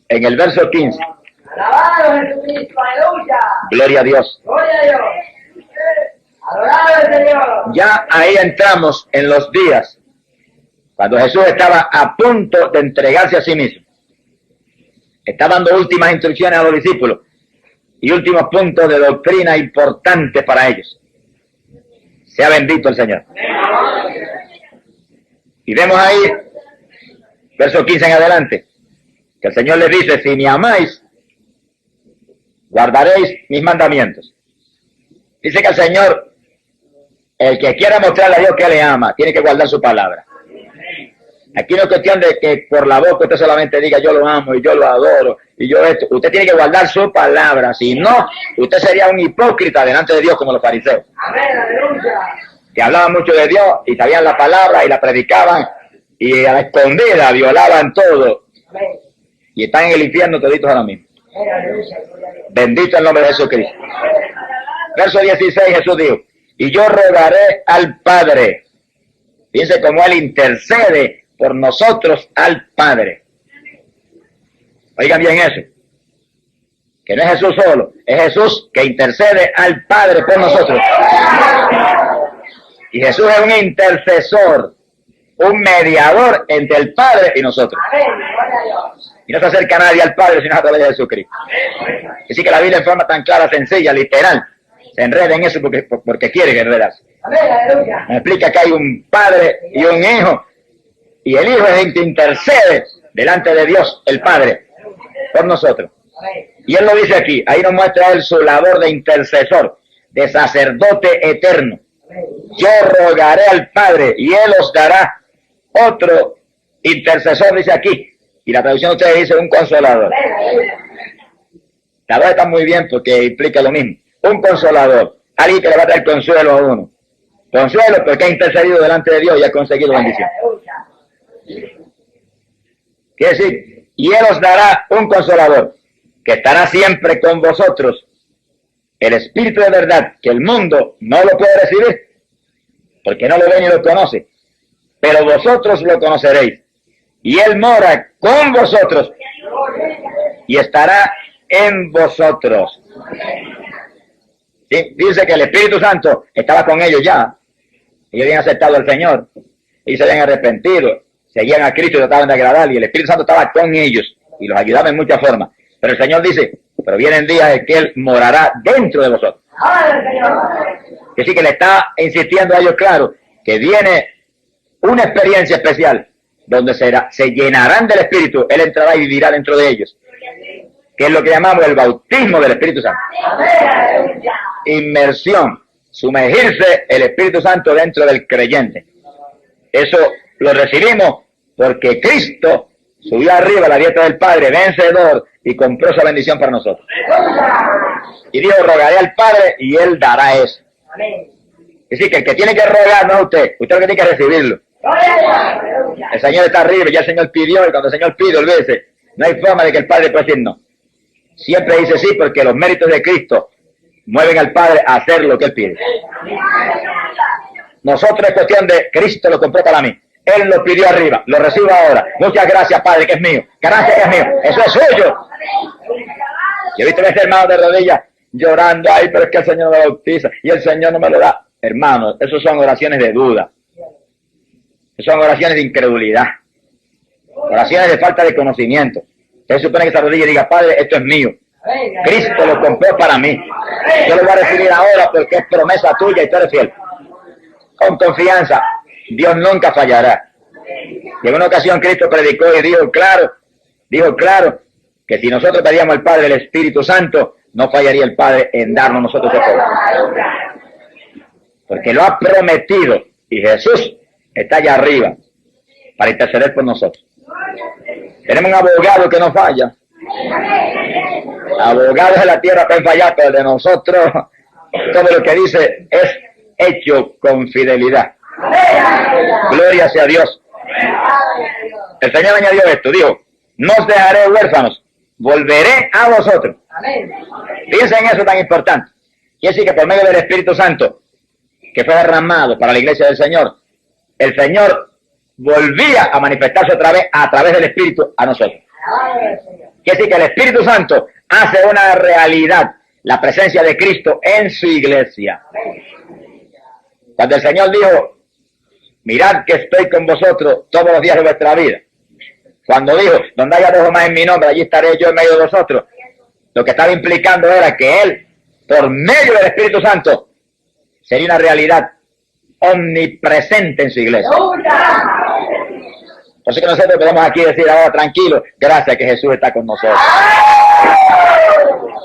en el verso 15. Alabado Jesucristo, aleluya. Gloria a Dios. Gloria a Dios. Adorado el Señor. Ya ahí entramos en los días cuando Jesús estaba a punto de entregarse a sí mismo. Está dando últimas instrucciones a los discípulos y últimos puntos de doctrina importantes para ellos. Sea bendito el Señor. Y vemos ahí, verso 15 en adelante, que el Señor les dice, si me amáis, guardaréis mis mandamientos. Dice que el Señor, el que quiera mostrarle a Dios que le ama, tiene que guardar su palabra. Aquí no es cuestión de que por la boca usted solamente diga yo lo amo y yo lo adoro y yo esto. Usted tiene que guardar su palabra. Si no, usted sería un hipócrita delante de Dios como los fariseos. Amén, aleluya. Que hablaban mucho de Dios y sabían la palabra y la predicaban y a la escondida violaban todo. Amén. Y están en el infierno toditos ahora mismo. Amén, aleluya. Bendito el nombre de Jesucristo. Verso 16 Jesús dijo, y yo rogaré al Padre. Fíjense cómo Él intercede por nosotros al Padre. Oigan bien eso. Que no es Jesús solo, es Jesús que intercede al Padre por nosotros. Y Jesús es un intercesor, un mediador entre el Padre y nosotros. Amén, gloria a Dios. Y no se acerca nadie al Padre sino a través de Jesucristo. Así que la Biblia en forma tan clara, sencilla, literal, se enreda en eso porque quiere que enredarse. Amén, aleluya. Me explica que hay un Padre y un Hijo, y el Hijo es el que intercede delante de Dios, el Padre, por nosotros. Amén. Y Él lo dice aquí, ahí nos muestra Él su labor de intercesor, de sacerdote eterno. Yo rogaré al Padre y Él os dará otro intercesor, dice aquí. Y la traducción de ustedes dice un consolador. Amén, aleluya. La verdad está muy bien porque implica lo mismo. Un consolador, alguien que le va a dar consuelo a uno. Consuelo porque ha intercedido delante de Dios y ha conseguido bendición. Quiere decir, y Él os dará un consolador que estará siempre con vosotros. El Espíritu de verdad, que el mundo no lo puede recibir, porque no lo ve ni lo conoce, pero vosotros lo conoceréis. Y Él mora con vosotros y estará en vosotros. ¿Sí? Dice que el Espíritu Santo estaba con ellos ya. Ellos habían aceptado al Señor y se habían arrepentido, seguían a Cristo y trataban de agradar, y el Espíritu Santo estaba con ellos y los ayudaba en muchas formas. Pero el Señor dice, pero vienen días en que Él morará dentro de vosotros. Es decir, que le está insistiendo a ellos, claro, que viene una experiencia especial donde se llenarán del Espíritu, Él entrará y vivirá dentro de ellos, que es lo que llamamos el bautismo del Espíritu Santo. Inmersión, sumergirse el Espíritu Santo dentro del creyente. Eso lo recibimos porque Cristo subió arriba a la diestra del Padre, vencedor, y compró esa bendición para nosotros. Y dijo, rogaré al Padre y Él dará eso. Es decir, que el que tiene que rogar no es usted es el que tiene que recibirlo. El Señor está arriba, ya el Señor pidió, y cuando el Señor pide, olvídese, no hay forma de que el Padre pueda decir no. Siempre dice sí, porque los méritos de Cristo mueven al Padre a hacer lo que Él pide. Nosotros es cuestión de Cristo lo compró para mí. Él lo pidió arriba, lo recibo ahora. Muchas gracias, Padre, que es mío. Gracias, que es mío. Eso es suyo. Yo he visto a este hermano de rodillas llorando, ay, pero es que el Señor me bautiza y el Señor no me lo da. Hermanos, esos son oraciones de duda. Esos son oraciones de incredulidad. Oraciones de falta de conocimiento. Usted supone que se arrodilla y diga, Padre, esto es mío. Cristo lo compró para mí. Yo lo voy a recibir ahora porque es promesa tuya y tú eres fiel. Con confianza, Dios nunca fallará. Y en una ocasión Cristo predicó y dijo claro, que si nosotros pedíamos al Padre el Espíritu Santo, no fallaría el Padre en darnos nosotros ese poder. Porque lo ha prometido y Jesús está allá arriba para interceder por nosotros. Tenemos un abogado que no falla. Abogados de la tierra pueden fallar, pero de nosotros todo lo que dice es hecho con fidelidad. Gloria sea a Dios. El Señor añadió esto, dijo, no os dejaré huérfanos, volveré a vosotros. Piensa en eso tan importante. Quiere decir que por medio del Espíritu Santo, que fue derramado para la iglesia del Señor, el Señor volvía a manifestarse otra vez a través del Espíritu a nosotros. Quiere decir que el Espíritu Santo hace una realidad la presencia de Cristo en su iglesia. Cuando el Señor dijo, mirad que estoy con vosotros todos los días de vuestra vida. Cuando dijo, donde haya dos o más en mi nombre, allí estaré yo en medio de vosotros. Lo que estaba implicando era que Él, por medio del Espíritu Santo, sería una realidad omnipresente en su iglesia. Así que nosotros podemos aquí decir ahora tranquilo, gracias que Jesús está con nosotros.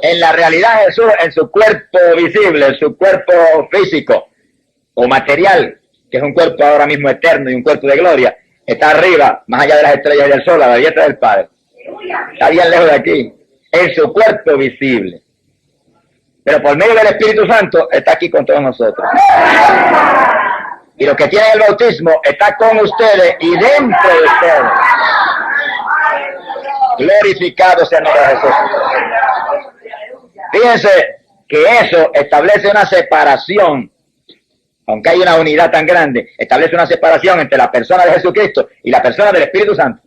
En la realidad Jesús, en su cuerpo visible, en su cuerpo físico o material, que es un cuerpo ahora mismo eterno y un cuerpo de gloria, está arriba, más allá de las estrellas y del sol, a la diestra del Padre. Está bien lejos de aquí, en su cuerpo visible. Pero por medio del Espíritu Santo está aquí con todos nosotros. Y los que tienen el bautismo está con ustedes y dentro de ustedes. Glorificado sea el nombre de Jesús. Fíjense que eso establece una separación, aunque hay una unidad tan grande, establece una separación entre la persona de Jesucristo y la persona del Espíritu Santo.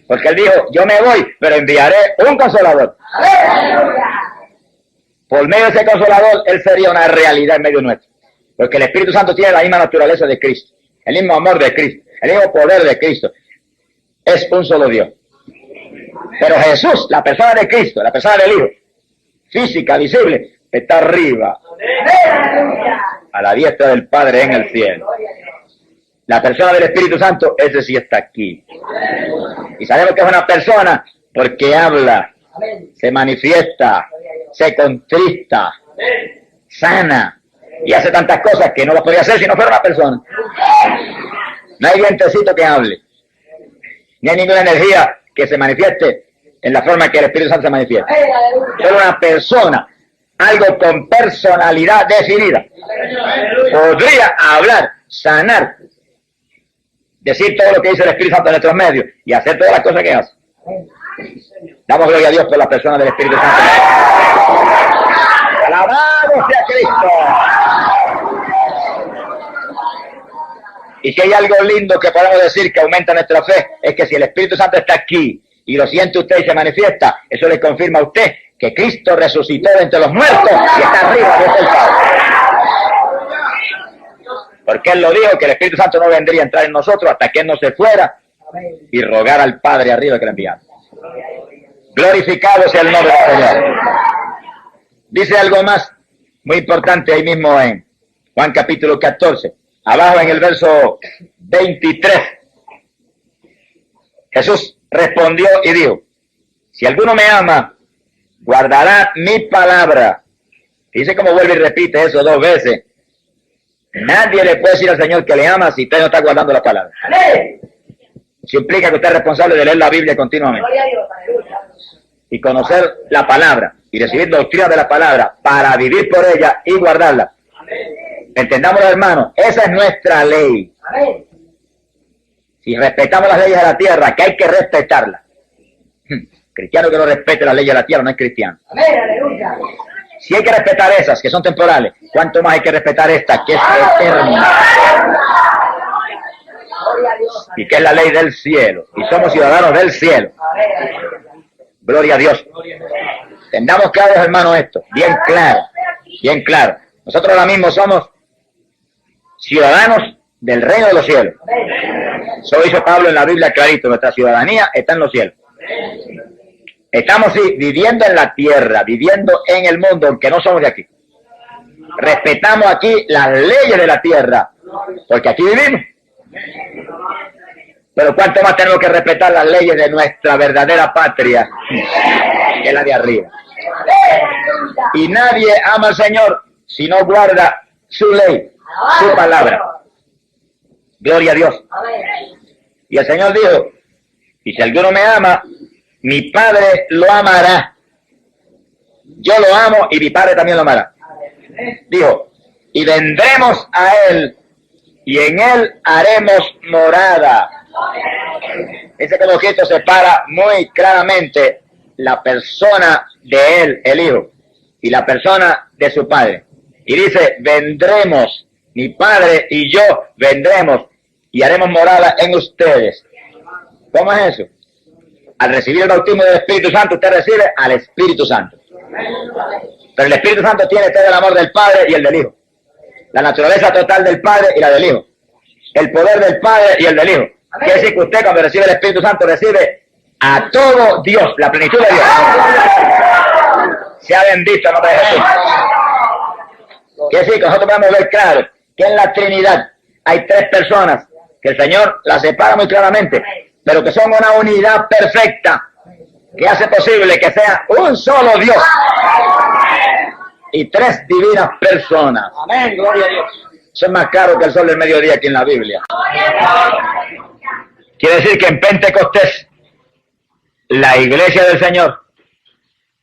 Porque Él dijo, yo me voy, pero enviaré un consolador. Por medio de ese consolador, Él sería una realidad en medio nuestro. Porque el Espíritu Santo tiene la misma naturaleza de Cristo, el mismo amor de Cristo, el mismo poder de Cristo. Es un solo Dios. Pero Jesús, la persona de Cristo, la persona del Hijo, física, visible, está arriba, a la diestra del Padre en el cielo. La persona del Espíritu Santo, ese sí está aquí. Y sabemos que es una persona porque habla, se manifiesta, se contrista, sana y hace tantas cosas que no lo podría hacer si no fuera una persona. No hay vientecito que hable, ni hay ninguna energía que se manifieste en la forma que el Espíritu Santo se manifiesta. Solo una persona, algo con personalidad definida, podría hablar, sanar, decir todo lo que dice el Espíritu Santo en nuestros medios y hacer todas las cosas que hace. Damos gloria a Dios por la persona del Espíritu Santo. ¡Alabado sea Cristo! Y si hay algo lindo que podemos decir que aumenta nuestra fe, es que si el Espíritu Santo está aquí y lo siente usted y se manifiesta, eso le confirma a usted que Cristo resucitó de entre los muertos y está arriba de el Padre. Porque Él lo dijo, que el Espíritu Santo no vendría a entrar en nosotros hasta que Él no se fuera y rogar al Padre arriba que le enviara. Glorificado sea el nombre del Señor. Dice algo más muy importante ahí mismo en Juan capítulo 14, abajo en el verso 23. Jesús respondió y dijo, si alguno me ama, guardará mi palabra. Dice como vuelve y repite eso 2 veces. Nadie le puede decir al Señor que le ama si usted no está guardando la palabra. Eso implica que usted es responsable de leer la Biblia continuamente y conocer la palabra y recibir doctrina de la palabra para vivir por ella y guardarla. Entendámoslo, hermanos, esa es nuestra ley. Amén. Si respetamos las leyes de la tierra, que hay que respetarlas. Cristiano que no respete las leyes de la tierra no es cristiano. Amén, aleluya. Si hay que respetar esas, que son temporales, ¿cuánto más hay que respetar esta, que es eterna? Gloria a Dios. Y que es la ley del cielo. Y somos ciudadanos del cielo. Amén, aleluya. Gloria a Dios. Tengamos claros, hermanos, esto. Bien claro. Bien claro. Nosotros ahora mismo somos ciudadanos del reino de los cielos. Eso dice Pablo en la Biblia clarito. Nuestra ciudadanía está en los cielos. Estamos sí, viviendo en la tierra, viviendo en el mundo, aunque no somos de aquí. Respetamos aquí las leyes de la tierra, porque aquí vivimos. Pero cuánto más tenemos que respetar las leyes de nuestra verdadera patria, que es la de arriba. Y nadie ama al Señor si no guarda su ley, su palabra. Gloria a Dios. Y el Señor dijo, y si alguno me ama, mi Padre lo amará. Yo lo amo y mi Padre también lo amará. Dijo, y vendremos a Él y en Él haremos morada. Ese conocimiento separa muy claramente la persona de Él, el Hijo, y la persona de su Padre. Y dice, vendremos, mi Padre y yo vendremos y haremos morada en ustedes. ¿Cómo es eso? Al recibir el bautismo del Espíritu Santo, usted recibe al Espíritu Santo. Pero el Espíritu Santo tiene todo el amor del Padre y el del Hijo. La naturaleza total del Padre y la del Hijo. El poder del Padre y el del Hijo. Quiere decir que usted cuando recibe el Espíritu Santo recibe a todo Dios, la plenitud de Dios. Sea bendito el nombre de Jesús. Quiere decir que nosotros podemos ver claro que en la Trinidad hay tres personas que el Señor las separa muy claramente, pero que son una unidad perfecta que hace posible que sea un solo Dios y tres divinas personas. Amén, gloria a Dios. Eso es más claro que el sol del mediodía aquí en la Biblia. Quiere decir que en Pentecostés la iglesia del Señor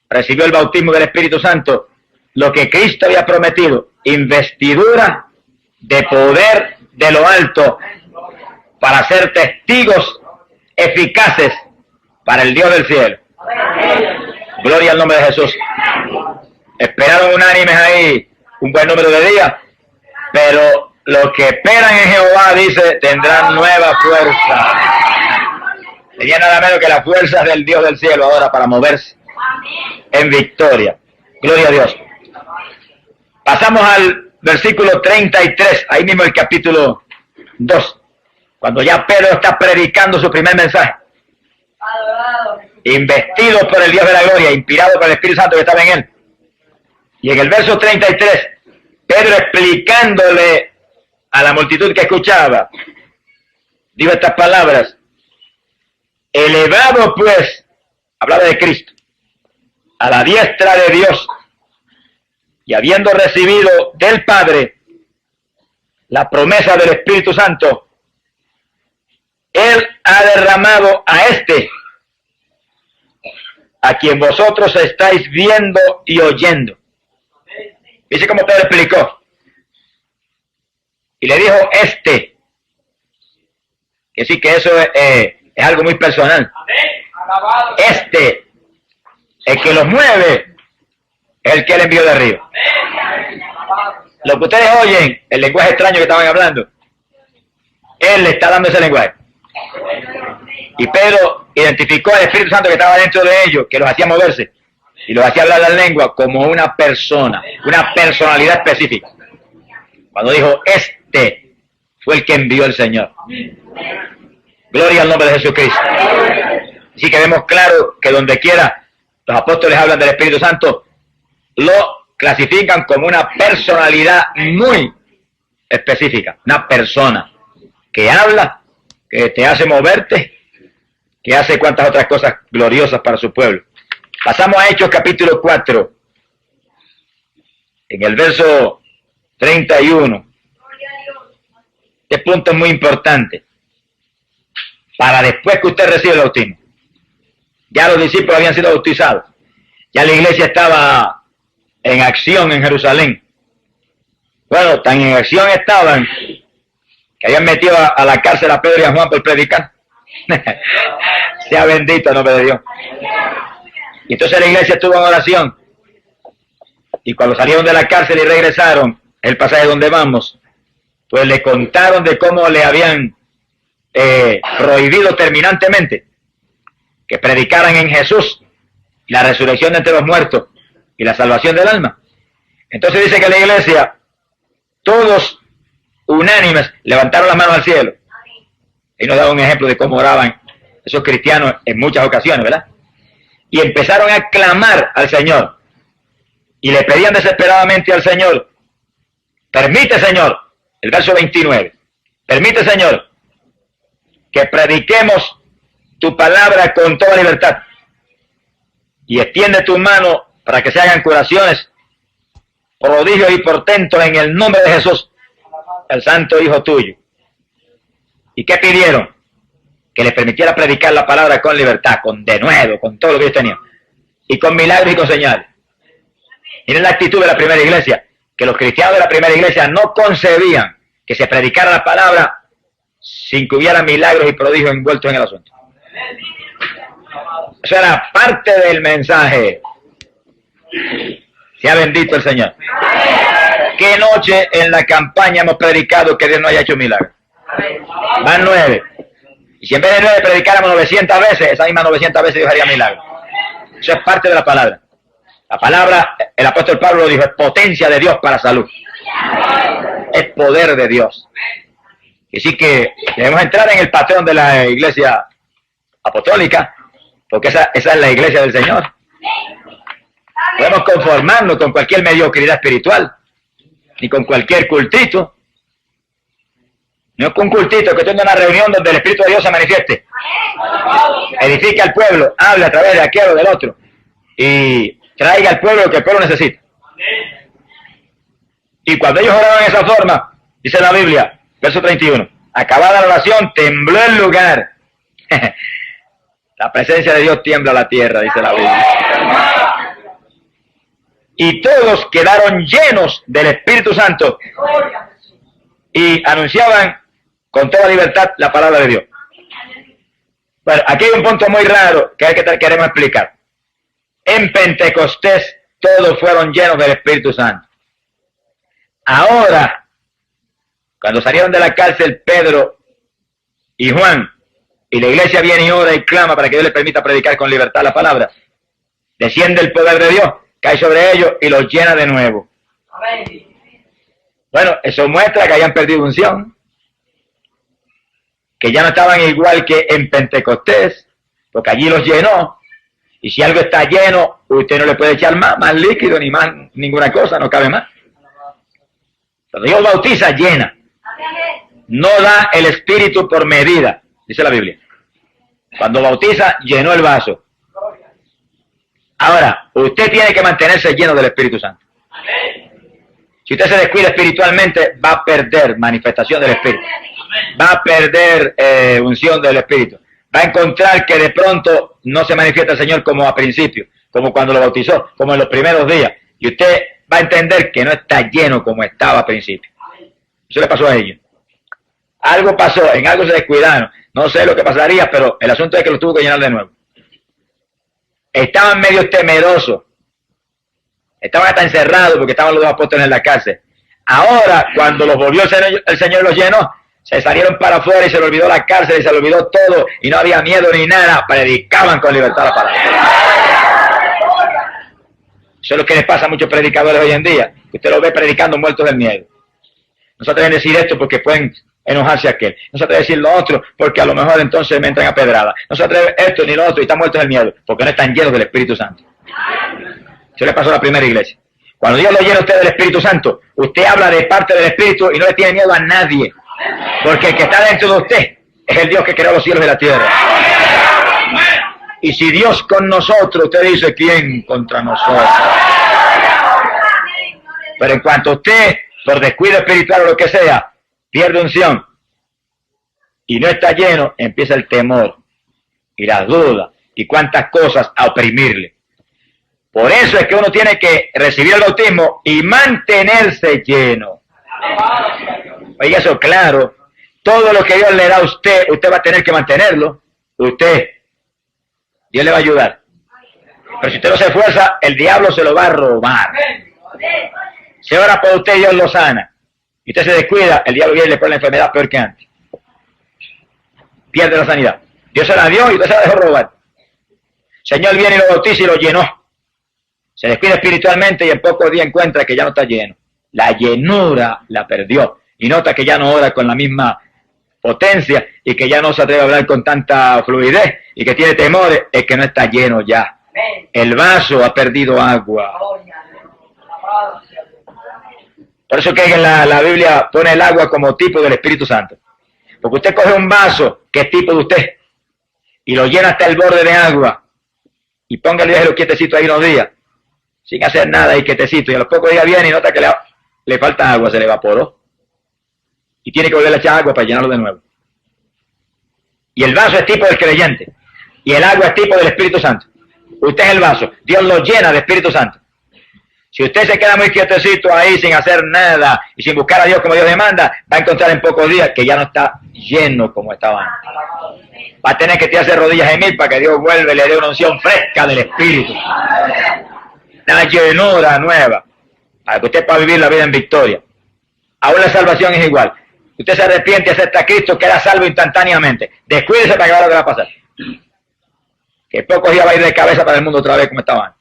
recibió el bautismo del Espíritu Santo, lo que Cristo había prometido, investidura de poder de lo alto para ser testigos eficaces para el Dios del cielo. Gloria al nombre de Jesús. Esperaron unánimes ahí un buen número de días, pero los que esperan en Jehová, dice, tendrán nueva fuerza. Tenían nada menos que las fuerzas del Dios del cielo ahora para moverse en victoria. Gloria a Dios. Pasamos al versículo 33, ahí mismo el capítulo 2, cuando ya Pedro está predicando su primer mensaje. Investido por el Dios de la gloria, inspirado por el Espíritu Santo que estaba en él. Y en el verso 33, Pedro explicándole a la multitud que escuchaba, dijo estas palabras: elevado pues, hablaba de Cristo, a la diestra de Dios, y habiendo recibido del Padre la promesa del Espíritu Santo, Él ha derramado a este, a quien vosotros estáis viendo y oyendo. Dice como Pedro explicó. Y le dijo este. Que sí, que eso es algo muy personal. Este, el que los mueve, es el que él envió de arriba. Lo que ustedes oyen, el lenguaje extraño que estaban hablando, él le está dando ese lenguaje. Y Pedro identificó al Espíritu Santo que estaba dentro de ellos, que los hacía moverse y los hacía hablar la lengua como una persona, una personalidad específica. Cuando dijo, este fue el que envió el Señor. Gloria al nombre de Jesucristo. Así que vemos claro que donde quiera los apóstoles hablan del Espíritu Santo, lo clasifican como una personalidad muy específica, una persona que habla, que te hace moverte, que hace cuantas otras cosas gloriosas para su pueblo. Pasamos a Hechos capítulo 4, en el verso 31. Este punto es muy importante, para después que usted recibe el bautismo. Ya los discípulos habían sido bautizados, ya la iglesia estaba en acción en Jerusalén. Bueno, tan en acción estaban que habían metido a la cárcel a Pedro y a Juan por predicar. Sea bendito el nombre de Dios. Y entonces la iglesia estuvo en oración. Y cuando salieron de la cárcel y regresaron, el pasaje donde vamos, pues le contaron de cómo le habían prohibido terminantemente que predicaran en Jesús la resurrección de entre los muertos y la salvación del alma. Entonces dice que la iglesia, todos unánimes, levantaron las manos al cielo. Y nos da un ejemplo de cómo oraban esos cristianos en muchas ocasiones, ¿verdad? Y empezaron a clamar al Señor. Y le pedían desesperadamente al Señor, permite, Señor, el verso 29, permite, Señor, que prediquemos tu palabra con toda libertad. Y extiende tu mano para que se hagan curaciones, prodigios y portentos en el nombre de Jesús, el santo Hijo tuyo. ¿Y qué pidieron? Que les permitiera predicar la palabra con libertad, con denuedo, con todo lo que ellos tenían. Y con milagros y con señales. Miren la actitud de la primera iglesia, que los cristianos de la primera iglesia no concebían que se predicara la palabra sin que hubiera milagros y prodigios envueltos en el asunto. Eso era parte del mensaje. Sea bendito el Señor. ¿Qué noche en la campaña hemos predicado que Dios no haya hecho milagros? Van 9. Y si en vez de 9 predicáramos 900 veces, esas mismas 900 veces Dios haría milagros. Eso es parte de la palabra. La palabra, el apóstol Pablo dijo, es potencia de Dios para salud. Es poder de Dios. Y así que debemos entrar en el patrón de la iglesia apostólica, porque esa es la iglesia del Señor. Podemos conformarnos con cualquier mediocridad espiritual, ni con cualquier cultito. No con un cultito que tenga una reunión donde el Espíritu de Dios se manifieste. Edifique al pueblo, hable a través de aquel o del otro. Y traiga al pueblo lo que el pueblo necesita. Y cuando ellos oraban de esa forma, dice la Biblia, verso 31, acabada la oración, tembló el lugar. La presencia de Dios tiembla la tierra, dice la Biblia. Y todos quedaron llenos del Espíritu Santo y anunciaban con toda libertad la palabra de Dios. Bueno, aquí hay un punto muy raro que queremos explicar. En Pentecostés todos fueron llenos del Espíritu Santo. Ahora, cuando salieron de la cárcel Pedro y Juan, y la iglesia viene y ora y clama para que Dios les permita predicar con libertad la palabra, desciende el poder de Dios, cae sobre ellos y los llena de nuevo. Bueno, eso muestra que hayan perdido unción, que ya no estaban igual que en Pentecostés, porque allí los llenó. Y si algo está lleno, usted no le puede echar más líquido, ni más ninguna cosa, no cabe más. Cuando Dios bautiza, llena. No da el Espíritu por medida, dice la Biblia. Cuando bautiza, llenó el vaso. Ahora, usted tiene que mantenerse lleno del Espíritu Santo. Si usted se descuida espiritualmente, va a perder manifestación del Espíritu. Va a perder unción del Espíritu. Va a encontrar que de pronto no se manifiesta el Señor como a principio, como cuando lo bautizó, como en los primeros días. Y usted va a entender que no está lleno como estaba a principio. Eso le pasó a ellos. Algo pasó, en algo se descuidaron. No sé lo que pasaría, pero el asunto es que lo tuvo que llenar de nuevo. Estaban medio temerosos. Estaban hasta encerrados porque estaban los dos apóstoles en la cárcel. Ahora, cuando los volvió el Señor los llenó, se salieron para afuera y se les olvidó la cárcel y se les olvidó todo y no había miedo ni nada. Predicaban con libertad la palabra. Eso es lo que les pasa a muchos predicadores hoy en día. Usted los ve predicando muertos del miedo. No se atreven a decir esto porque pueden enojarse a aquel. No se atreve a decir lo otro porque a lo mejor entonces me entran a pedrada. No se atreve esto ni lo otro y están muertos del miedo porque no están llenos del Espíritu Santo. Eso le pasó a la primera iglesia. Cuando Dios lo llena a usted del Espíritu Santo, usted habla de parte del Espíritu y no le tiene miedo a nadie. Porque el que está dentro de usted es el Dios que creó los cielos y la tierra. Y si Dios con nosotros, usted dice, ¿quién contra nosotros? Pero en cuanto usted, por descuido espiritual o lo que sea, pierde unción y no está lleno, empieza el temor y las dudas y cuántas cosas a oprimirle. Por eso es que uno tiene que recibir el bautismo y mantenerse lleno. Oiga eso claro. Todo lo que Dios le da a usted, usted va a tener que mantenerlo. Usted. Dios le va a ayudar. Pero si usted no se esfuerza, el diablo se lo va a robar. Si ora por usted, Dios lo sana. Y usted se descuida, el diablo viene y le pone la enfermedad peor que antes. Pierde la sanidad. Dios se la dio y usted se la dejó robar. El Señor viene y lo bautiza y lo llenó. Se descuida espiritualmente y en pocos días encuentra que ya no está lleno. La llenura la perdió. Y nota que ya no ora con la misma potencia y que ya no se atreve a hablar con tanta fluidez y que tiene temores, es que no está lleno ya. El vaso ha perdido agua. Por eso que en la Biblia pone el agua como tipo del Espíritu Santo. Porque usted coge un vaso que es tipo de usted y lo llena hasta el borde de agua y póngale déjelo quietecito ahí unos días sin hacer nada y quietecito y a los pocos días viene y nota que le falta agua, se le evaporó y tiene que volver a echar agua para llenarlo de nuevo. Y el vaso es tipo del creyente y el agua es tipo del Espíritu Santo. Usted es el vaso, Dios lo llena de Espíritu Santo. Si usted se queda muy quietecito ahí sin hacer nada y sin buscar a Dios como Dios demanda, va a encontrar en pocos días que ya no está lleno como estaba antes. Va a tener que tirarse rodillas en mí para que Dios vuelva y le dé una unción fresca del Espíritu. Una llenura nueva para que usted pueda vivir la vida en victoria. Aún la salvación es igual. Usted se arrepiente y acepta a Cristo, queda salvo instantáneamente. Descuídese para que vea lo que va a pasar. Que pocos días va a ir de cabeza para el mundo otra vez como estaba antes.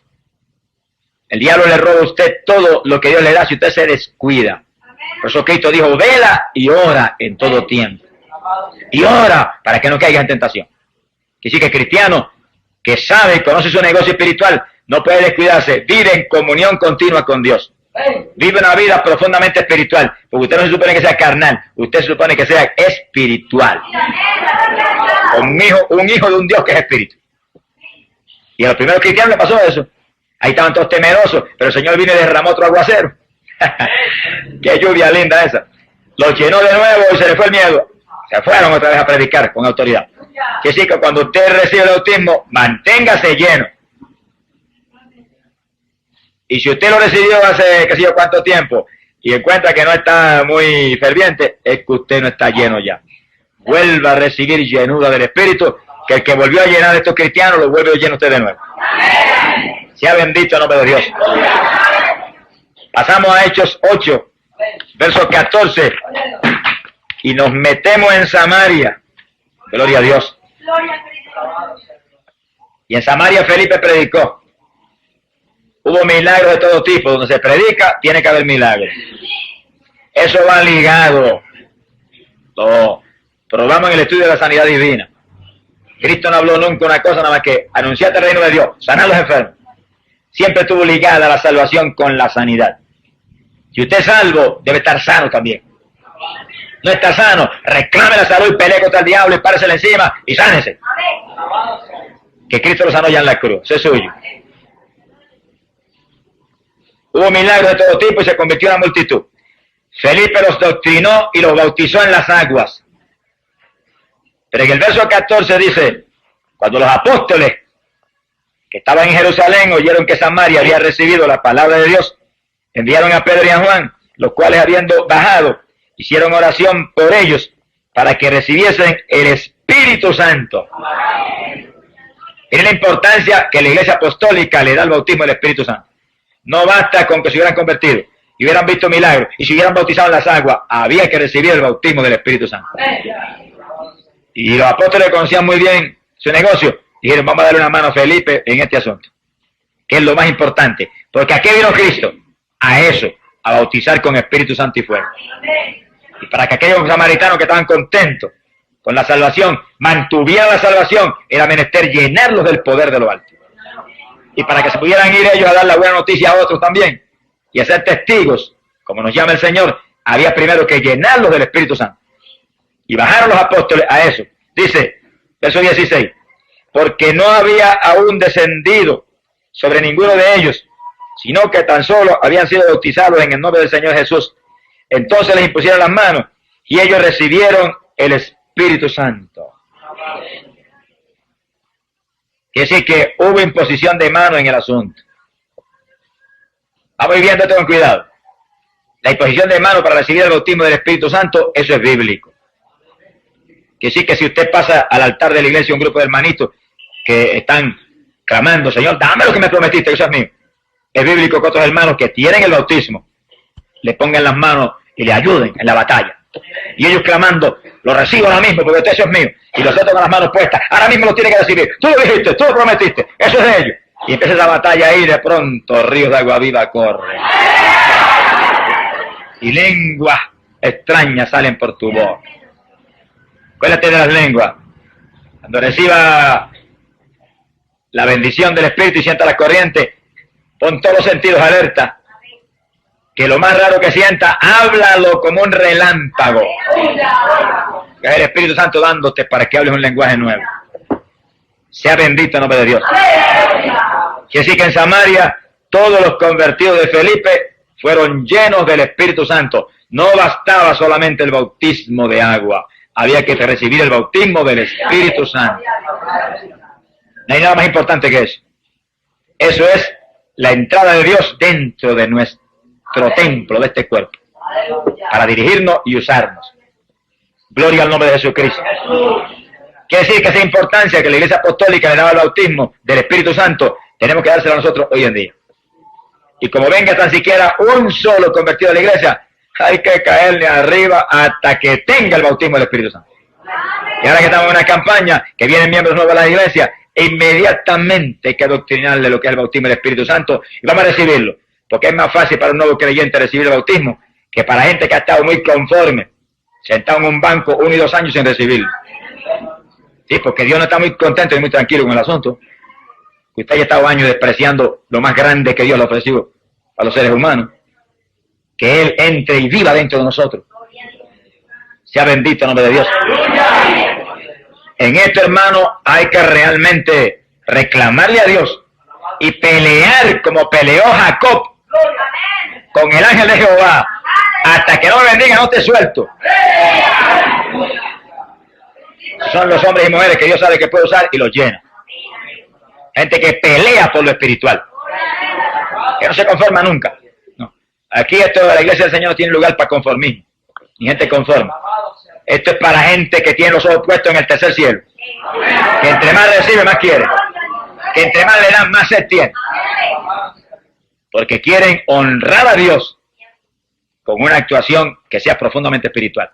El diablo le roba a usted todo lo que Dios le da si usted se descuida. Por eso Cristo dijo, vela y ora en todo tiempo. Y ora para que no caiga en tentación. Que sí que el cristiano que sabe y conoce su negocio espiritual no puede descuidarse. Vive en comunión continua con Dios. Vive una vida profundamente espiritual. Porque usted no se supone que sea carnal. Usted se supone que sea espiritual. Un hijo de un Dios que es espíritu. Y a los primeros cristianos le pasó eso. Ahí estaban todos temerosos, pero el Señor vino y derramó otro aguacero. Qué lluvia linda esa. Los llenó de nuevo y se les fue el miedo. Se fueron otra vez a predicar con autoridad. Que sí, que cuando usted recibe el bautismo, manténgase lleno. Y si usted lo recibió hace qué sé yo cuánto tiempo y encuentra que no está muy ferviente, es que usted no está lleno ya. Vuelva a recibir llenura del Espíritu, que el que volvió a llenar a estos cristianos lo vuelve a llenar usted de nuevo. Sea bendito el nombre de Dios. Pasamos a Hechos 8, verso 14. Y nos metemos en Samaria. Gloria a Dios. Y en Samaria Felipe predicó. Hubo milagros de todo tipo. Donde se predica, tiene que haber milagros. Eso va ligado. Lo probamos en el estudio de la sanidad divina. Cristo no habló nunca una cosa nada más que anunciar el reino de Dios, sanar a los enfermos. Siempre estuvo ligada la salvación con la sanidad. Si usted es salvo, debe estar sano también. No está sano, reclame la salud y pelee contra el diablo y páresele encima y sánese. Que Cristo lo sanó ya en la cruz, eso es suyo. Hubo milagros de todo tipo y se convirtió en una multitud. Felipe los doctrinó y los bautizó en las aguas. Pero en el verso 14 dice, cuando los apóstoles que estaban en Jerusalén oyeron que Samaria había recibido la palabra de Dios, enviaron a Pedro y a Juan, los cuales habiendo bajado, hicieron oración por ellos para que recibiesen el Espíritu Santo. Miren la importancia que la Iglesia Apostólica le da al bautismo del Espíritu Santo. No basta con que se hubieran convertido y hubieran visto milagros y se hubieran bautizado en las aguas, había que recibir el bautismo del Espíritu Santo. Y los apóstoles conocían muy bien su negocio. Dijeron, vamos a darle una mano a Felipe en este asunto, que es lo más importante. Porque ¿a qué vino Cristo? A eso, a bautizar con Espíritu Santo y fuego. Y para que aquellos samaritanos que estaban contentos con la salvación, mantuvieran la salvación, era menester llenarlos del poder de lo alto. Y para que se pudieran ir ellos a dar la buena noticia a otros también, y a ser testigos, como nos llama el Señor, había primero que llenarlos del Espíritu Santo. Y bajaron los apóstoles a eso. Dice, verso 16, porque no había aún descendido sobre ninguno de ellos, sino que tan solo habían sido bautizados en el nombre del Señor Jesús. Entonces les impusieron las manos y ellos recibieron el Espíritu Santo. Quiere decir que hubo imposición de mano en el asunto. Vamos viendo esto con cuidado. La imposición de manos para recibir el bautismo del Espíritu Santo, eso es bíblico. Que sí, que si usted pasa al altar de la iglesia un grupo de hermanitos que están clamando, Señor, dame lo que me prometiste, que eso es mío. Es bíblico que otros hermanos que tienen el bautismo le pongan las manos y le ayuden en la batalla. Y ellos clamando, lo recibo ahora mismo porque eso es mío. Y los otros con las manos puestas, ahora mismo lo tienen que recibir. Tú lo dijiste, tú lo prometiste, eso es de ellos. Y empieza la batalla ahí, de pronto ríos de agua viva corren. Y lenguas extrañas salen por tu voz. Acuérdate de las lenguas. Cuando reciba la bendición del Espíritu y sienta la corriente, pon todos los sentidos alerta. Que lo más raro que sienta, háblalo como un relámpago. Que es el Espíritu Santo dándote para que hables un lenguaje nuevo. Sea bendito el nombre de Dios. Que sí que en Samaria todos los convertidos de Felipe fueron llenos del Espíritu Santo. No bastaba solamente el bautismo de agua. Había que recibir el bautismo del Espíritu Santo. No hay nada más importante que eso. Eso es la entrada de Dios dentro de nuestro templo, de este cuerpo, para dirigirnos y usarnos. Gloria al nombre de Jesucristo. Quiere decir que esa importancia que la Iglesia Apostólica le daba al bautismo del Espíritu Santo, tenemos que dársela a nosotros hoy en día. Y como venga tan siquiera un solo convertido a la Iglesia, hay que caerle arriba hasta que tenga el bautismo del Espíritu Santo. Y ahora que estamos en una campaña, que vienen miembros nuevos a la Iglesia, inmediatamente hay que adoctrinarle lo que es el bautismo del Espíritu Santo y vamos a recibirlo. Porque es más fácil para un nuevo creyente recibir el bautismo que para gente que ha estado muy conforme, sentado en un banco 1 y 2 años sin recibirlo. Sí, porque Dios no está muy contento y muy tranquilo con el asunto. Usted haya estado años despreciando lo más grande que Dios le ofreció a los seres humanos. Que Él entre y viva dentro de nosotros. Sea bendito el nombre de Dios. En esto, hermano, hay que realmente reclamarle a Dios y pelear como peleó Jacob con el ángel de Jehová. Hasta que no me bendiga, no te suelto. Son los hombres y mujeres que Dios sabe que puede usar y los llena. Gente que pelea por lo espiritual, que no se conforma nunca. No. Aquí esto de la iglesia del Señor no tiene lugar para conformismo, ni gente conforme. Esto es para gente que tiene los ojos puestos en el tercer cielo, que entre más recibe, más quiere, que entre más le dan, más sed tiene, porque quieren honrar a Dios con una actuación que sea profundamente espiritual.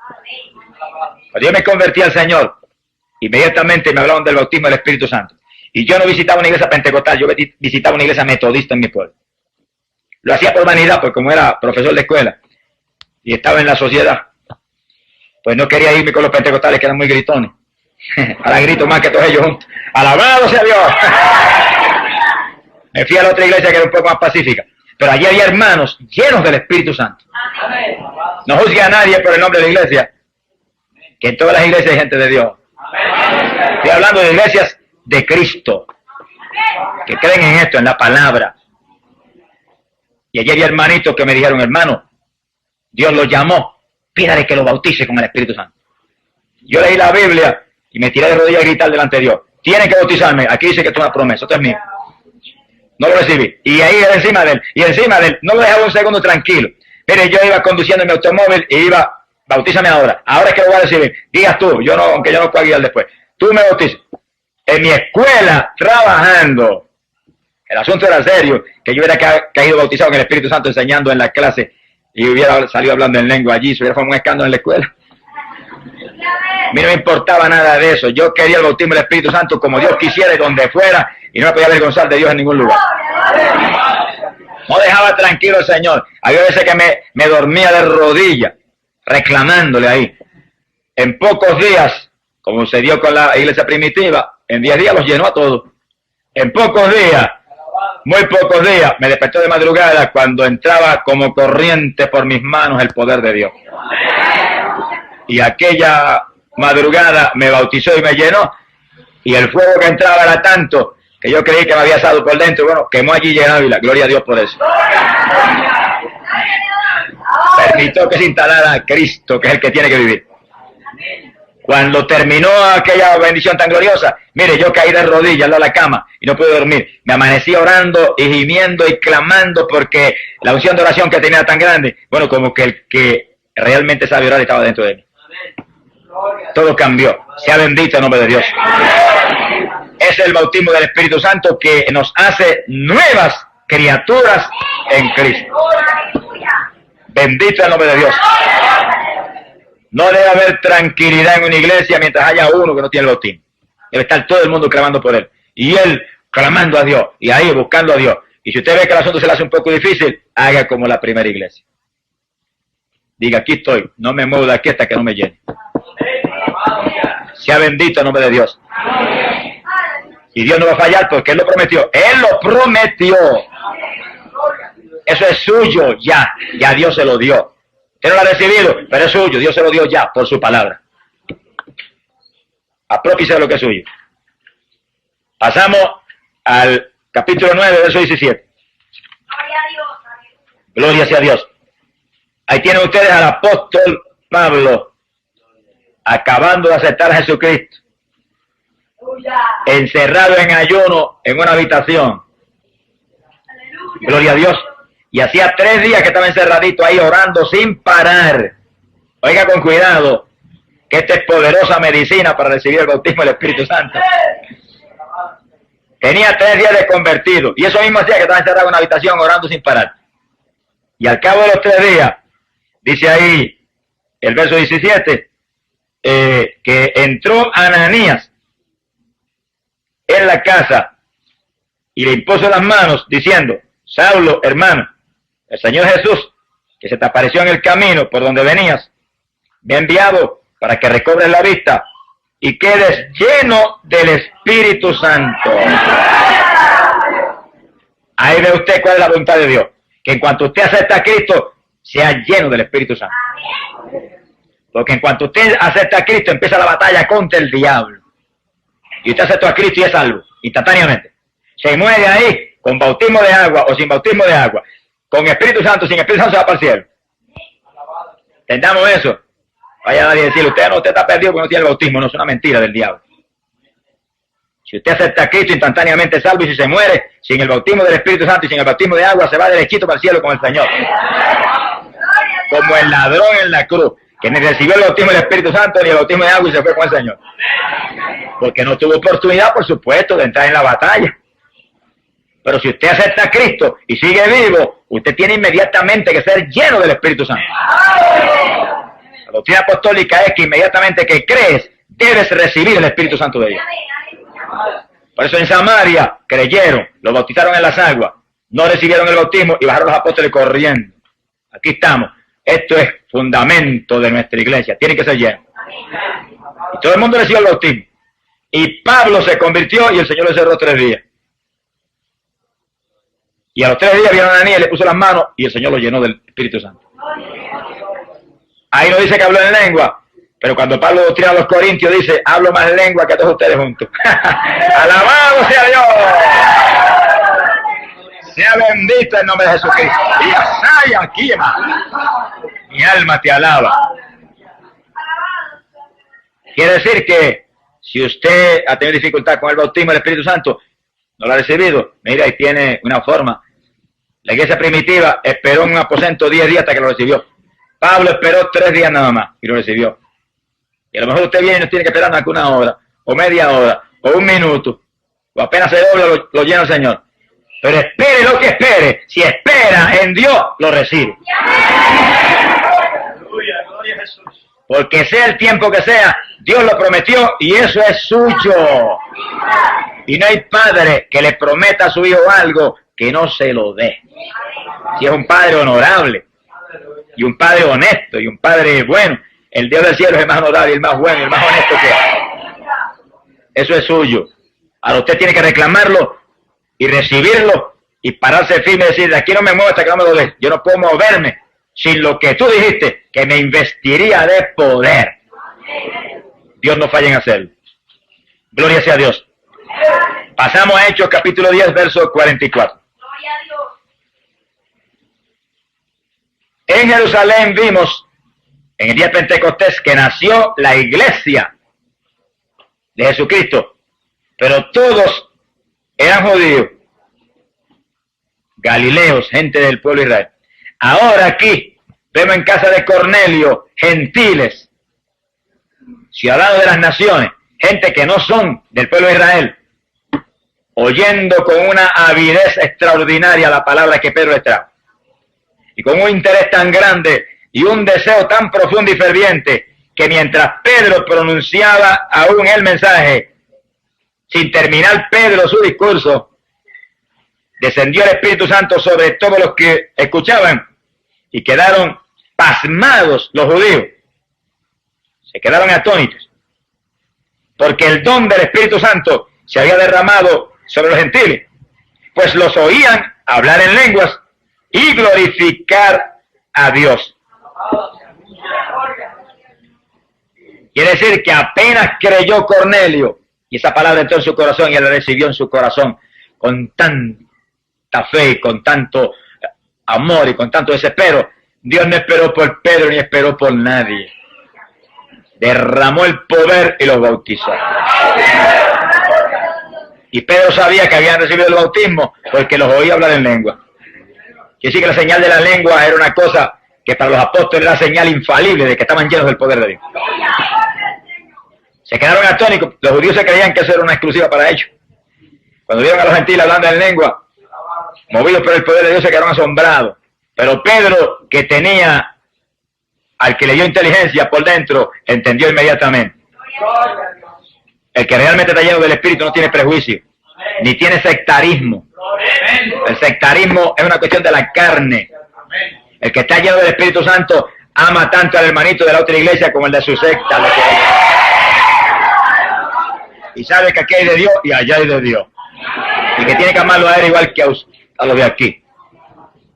Cuando yo me convertí al Señor, inmediatamente me hablaron del bautismo del Espíritu Santo. Y yo no visitaba una iglesia pentecostal, yo visitaba una iglesia metodista en mi pueblo. Lo hacía por vanidad, porque como era profesor de escuela y estaba en la sociedad, pues no quería irme con los pentecostales que eran muy gritones. Ahora grito más que todos ellos juntos. ¡Alabado sea Dios! Me fui a la otra iglesia que era un poco más pacífica. Pero allí había hermanos llenos del Espíritu Santo. No juzgue a nadie por el nombre de la iglesia, que en todas las iglesias hay gente de Dios. Estoy hablando de iglesias de Cristo, que creen en esto, en la palabra. Y allí había hermanitos que me dijeron, hermano, Dios lo llamó, pídale que lo bautice con el Espíritu Santo. Yo leí la Biblia y me tiré de rodillas a gritar delante de Dios, tienen que bautizarme, aquí dice que esto es una promesa, esto es mío. No lo recibí. Y ahí encima de él, no lo dejaba un segundo tranquilo. Mire, yo iba conduciendo mi automóvil y iba, bautízame ahora es que lo voy a recibir. Digas tú, yo no, aunque yo no pueda guiar después. Tú me bautizas. En mi escuela, trabajando. El asunto era serio, que yo hubiera caído bautizado en el Espíritu Santo enseñando en la clase y hubiera salido hablando en lengua allí, se hubiera formado un escándalo en la escuela. A mí no me importaba nada de eso, yo quería el bautismo del Espíritu Santo como Dios quisiera y donde fuera, y no me podía avergonzar de Dios en ningún lugar. No dejaba tranquilo el Señor. Había veces que me dormía de rodillas, reclamándole ahí. En pocos días, como se dio con la iglesia primitiva, en 10 días los llenó a todos. En pocos días, muy pocos días, me despertó de madrugada cuando entraba como corriente por mis manos el poder de Dios. Y aquella madrugada me bautizó y me llenó, y el fuego que entraba era tanto que yo creí que me había asado por dentro. Bueno, quemó allí en Ávila, gloria a Dios por eso. Permitió que se instalara Cristo, que es el que tiene que vivir. Cuando terminó aquella bendición tan gloriosa, mire, yo caí de rodillas a la cama y no pude dormir. Me amanecí orando y gimiendo y clamando porque la unción de oración que tenía era tan grande. Bueno, como que el que realmente sabe orar estaba dentro de mí. Todo cambió. Sea bendito el nombre de Dios. Es el bautismo del Espíritu Santo que nos hace nuevas criaturas en Cristo. Bendito el nombre de Dios. No debe haber tranquilidad en una iglesia mientras haya uno que no tiene el bautismo. Debe estar todo el mundo clamando por él. Y él clamando a Dios. Y ahí buscando a Dios. Y si usted ve que el asunto se le hace un poco difícil, haga como la primera iglesia. Diga, aquí estoy. No me muevo de aquí hasta que no me llene. Sea bendito el nombre de Dios. Y Dios no va a fallar porque Él lo prometió. Él lo prometió. Eso es suyo ya. Ya Dios se lo dio. Usted no lo ha recibido, pero es suyo. Dios se lo dio ya por su palabra. Apropiese de lo que es suyo. Pasamos al capítulo 9, verso 17. Gloria a Dios. Gloria sea a Dios. Ahí tienen ustedes al apóstol Pablo acabando de aceptar a Jesucristo, encerrado en ayuno en una habitación. Gloria a Dios. Y hacía 3 días que estaba encerradito ahí orando sin parar. Oiga con cuidado, que esta es poderosa medicina para recibir el bautismo del Espíritu Santo. Tenía 3 días de convertido. Y eso mismo hacía que estaba encerrado en una habitación orando sin parar. Y al cabo de los 3 días, dice ahí el verso 17, que entró Ananías en la casa y le impuso las manos diciendo, Saulo, hermano, el Señor Jesús, que se te apareció en el camino por donde venías, me ha enviado para que recobres la vista y quedes lleno del Espíritu Santo. Ahí ve usted cuál es la voluntad de Dios, que en cuanto usted acepta a Cristo, sea lleno del Espíritu Santo. Porque en cuanto usted acepta a Cristo, empieza la batalla contra el diablo. Y usted acepta a Cristo y es salvo, instantáneamente. Se muere ahí, con bautismo de agua o sin bautismo de agua. Con Espíritu Santo, sin Espíritu Santo se va para el cielo. ¿Entendamos eso? Vaya nadie a decirle, usted está perdido porque no tiene el bautismo. No, es una mentira del diablo. Si usted acepta a Cristo, instantáneamente es salvo, y si se muere sin el bautismo del Espíritu Santo y sin el bautismo de agua, se va derechito para el cielo con el Señor. Como el ladrón en la cruz, que ni recibió el bautismo del Espíritu Santo ni el bautismo de agua y se fue con el Señor. Porque no tuvo oportunidad, por supuesto, de entrar en la batalla. Pero si usted acepta a Cristo y sigue vivo, usted tiene inmediatamente que ser lleno del Espíritu Santo. La doctrina apostólica es que inmediatamente que crees, debes recibir el Espíritu Santo de Dios. Por eso en Samaria creyeron, los bautizaron en las aguas, no recibieron el bautismo y bajaron los apóstoles corriendo. Aquí estamos. Esto es fundamento de nuestra iglesia. Tiene que ser lleno. Y todo el mundo recibió el bautismo. Y Pablo se convirtió y el Señor le cerró 3 días. Y a los 3 días vieron a Ananías, le puso las manos y el Señor lo llenó del Espíritu Santo. Ahí no dice que habló en lengua, pero cuando Pablo doctrina a los corintios dice, hablo más lengua que a todos ustedes juntos. ¡Alabado sea Dios! Sea bendito el nombre de Jesucristo. Y asaya aquí, hermano. Mi alma te alaba. Quiere decir que si usted ha tenido dificultad con el bautismo del Espíritu Santo, no lo ha recibido, mira, ahí tiene una forma. La iglesia primitiva esperó en un aposento 10 días hasta que lo recibió. Pablo esperó 3 días nada más y lo recibió. Y a lo mejor usted viene y no tiene que esperar más que 1 hora, o media hora, o 1 minuto, o apenas se dobla, lo llena el Señor. Pero espere lo que espere, si espera en Dios, lo recibe. Gloria a Jesús. Porque sea el tiempo que sea, Dios lo prometió y eso es suyo. Y no hay padre que le prometa a su hijo algo que no se lo dé. Si es un padre honorable, y un padre honesto, y un padre bueno, el Dios del cielo es el más honorable, el más bueno, el más honesto que hay. Eso es suyo. Ahora usted tiene que reclamarlo y recibirlo y pararse firme y decir, de aquí no me muevo hasta que no me lo des. Yo no puedo moverme sin lo que tú dijiste, que me investiría de poder. Dios no falla en hacerlo. Gloria sea a Dios. Pasamos a Hechos capítulo 10, verso 44. En Jerusalén vimos, en el día de Pentecostés, que nació la iglesia de Jesucristo, pero todos eran judíos, galileos, gente del pueblo de Israel. Ahora aquí vemos en casa de Cornelio gentiles, ciudadanos de las naciones, gente que no son del pueblo de Israel, oyendo con una avidez extraordinaria la palabra que Pedro les trajo, y con un interés tan grande y un deseo tan profundo y ferviente, que mientras Pedro pronunciaba aún el mensaje, sin terminar Pedro su discurso, descendió el Espíritu Santo sobre todos los que escuchaban, y quedaron pasmados los judíos, se quedaron atónitos, porque el don del Espíritu Santo se había derramado sobre los gentiles, pues los oían hablar en lenguas y glorificar a Dios. Quiere decir que apenas creyó Cornelio, y esa palabra entró en su corazón y él la recibió en su corazón con tanta fe y con tanto amor y con tanto desespero, Dios no esperó por Pedro ni esperó por nadie. Derramó el poder y los bautizó. Y Pedro sabía que habían recibido el bautismo porque los oía hablar en lengua. Quiere decir que la señal de la lengua era una cosa que para los apóstoles era señal infalible de que estaban llenos del poder de Dios. Se quedaron atónicos. Los judíos se creían que eso era una exclusiva para ellos. Cuando vieron a los gentiles hablando en lengua, movidos por el poder de Dios, se quedaron asombrados. Pero Pedro, que tenía al que le dio inteligencia por dentro, entendió inmediatamente. El que realmente está lleno del Espíritu no tiene prejuicio, ni tiene sectarismo. El sectarismo es una cuestión de la carne. El que está lleno del Espíritu Santo ama tanto al hermanito de la otra iglesia como el de su secta. Y sabe que aquí hay de Dios y allá hay de Dios. Y que tiene que amarlo a él igual que a los de aquí.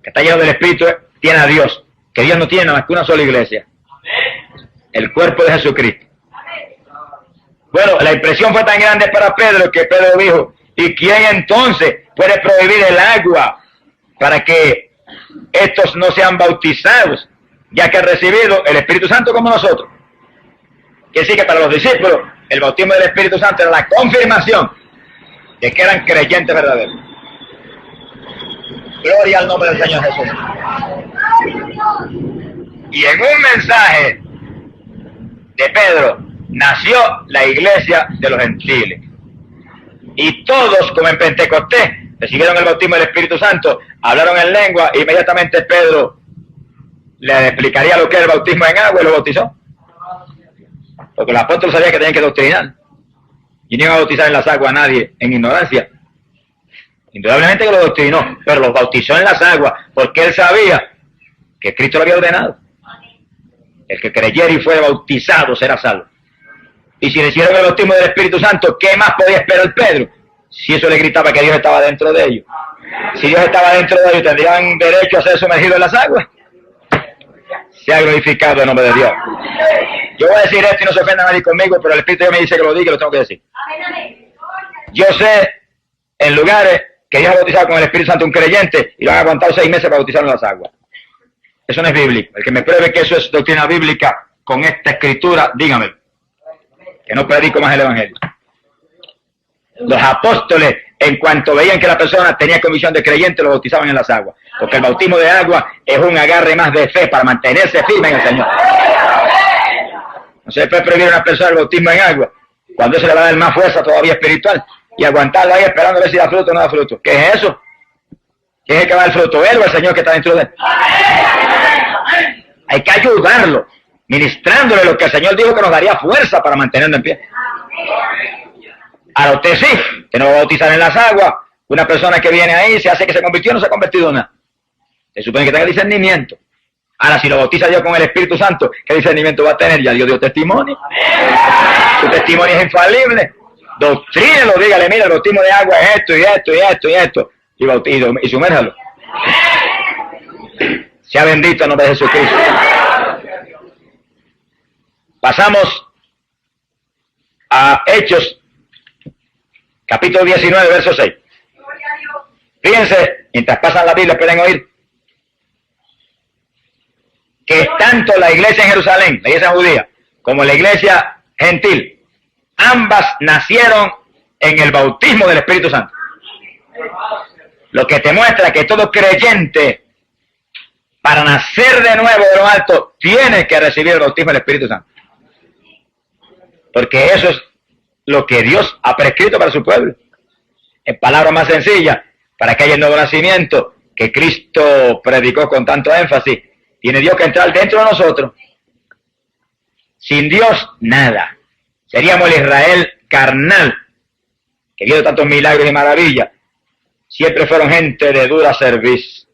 Que está lleno del Espíritu tiene a Dios. Que Dios no tiene nada más que una sola iglesia. El cuerpo de Jesucristo. Bueno, la impresión fue tan grande para Pedro que Pedro dijo, ¿y quién entonces puede prohibir el agua para que estos no sean bautizados, ya que han recibido el Espíritu Santo como nosotros? Quiere decir que para los discípulos el bautismo del Espíritu Santo era la confirmación de que eran creyentes verdaderos. Gloria al nombre del Señor Jesús. Y en un mensaje de Pedro nació la iglesia de los gentiles. Y todos, como en Pentecostés, recibieron el bautismo del Espíritu Santo, hablaron en lengua, e inmediatamente Pedro le explicaría lo que es el bautismo en agua y lo bautizó. Porque los apóstoles sabían que tenían que doctrinar. Y no iban a bautizar en las aguas a nadie en ignorancia. Indudablemente que lo doctrinó, pero los bautizó en las aguas, porque él sabía que Cristo lo había ordenado. El que creyera y fuera bautizado será salvo. Y si le hicieron el bautismo del Espíritu Santo, ¿qué más podía esperar Pedro? Si eso le gritaba que Dios estaba dentro de ellos. Si Dios estaba dentro de ellos, ¿tendrían derecho a ser sumergidos en las aguas? Sea glorificado el nombre de Dios. Yo voy a decir esto y no se ofenda nadie conmigo, pero el Espíritu me dice que lo diga y lo tengo que decir. Yo sé en lugares que Dios ha bautizado con el Espíritu Santo un creyente y lo han aguantado 6 meses para bautizarlo en las aguas. Eso no es bíblico. El que me pruebe que eso es doctrina bíblica con esta escritura, dígame. Que no predico más el Evangelio. Los apóstoles, en cuanto veían que la persona tenía convicción de creyente, lo bautizaban en las aguas. Porque el bautismo de agua es un agarre más de fe para mantenerse firme en el Señor. No se puede prohibir a una persona el bautismo en agua cuando eso le va a dar más fuerza todavía espiritual y aguantarlo ahí esperando a ver si da fruto o no da fruto. ¿Qué es eso? ¿Quién es el que va a dar fruto? ¿Él o el Señor que está dentro de él? Hay que ayudarlo, ministrándole lo que el Señor dijo que nos daría fuerza para mantenerlo en pie. Ahora usted sí, que no va a bautizar en las aguas. Una persona que viene ahí se hace que se convirtió, no se ha convertido en nada. Se supone que tenga discernimiento. Ahora, si lo bautiza Dios con el Espíritu Santo, ¿qué discernimiento va a tener? Ya Dios dio testimonio. Su testimonio es infalible. Doctrínelo, dígale, mira, el bautismo de agua es esto y esto y esto y esto. Y sumérjalo. Sea bendito el nombre de Jesucristo. Pasamos a Hechos, capítulo 19, verso 6. Fíjense, mientras pasan la Biblia, pueden oír que tanto la iglesia en Jerusalén, la iglesia judía, como la iglesia gentil, ambas nacieron en el bautismo del Espíritu Santo. Lo que te muestra que todo creyente, para nacer de nuevo de lo alto, tiene que recibir el bautismo del Espíritu Santo. Porque eso es lo que Dios ha prescrito para su pueblo. En palabras más sencillas, para que haya el nuevo nacimiento que Cristo predicó con tanto énfasis, tiene Dios que entrar dentro de nosotros. Sin Dios, nada. Seríamos el Israel carnal, que vio tantos milagros y maravillas. Siempre fueron gente de dura cerviz,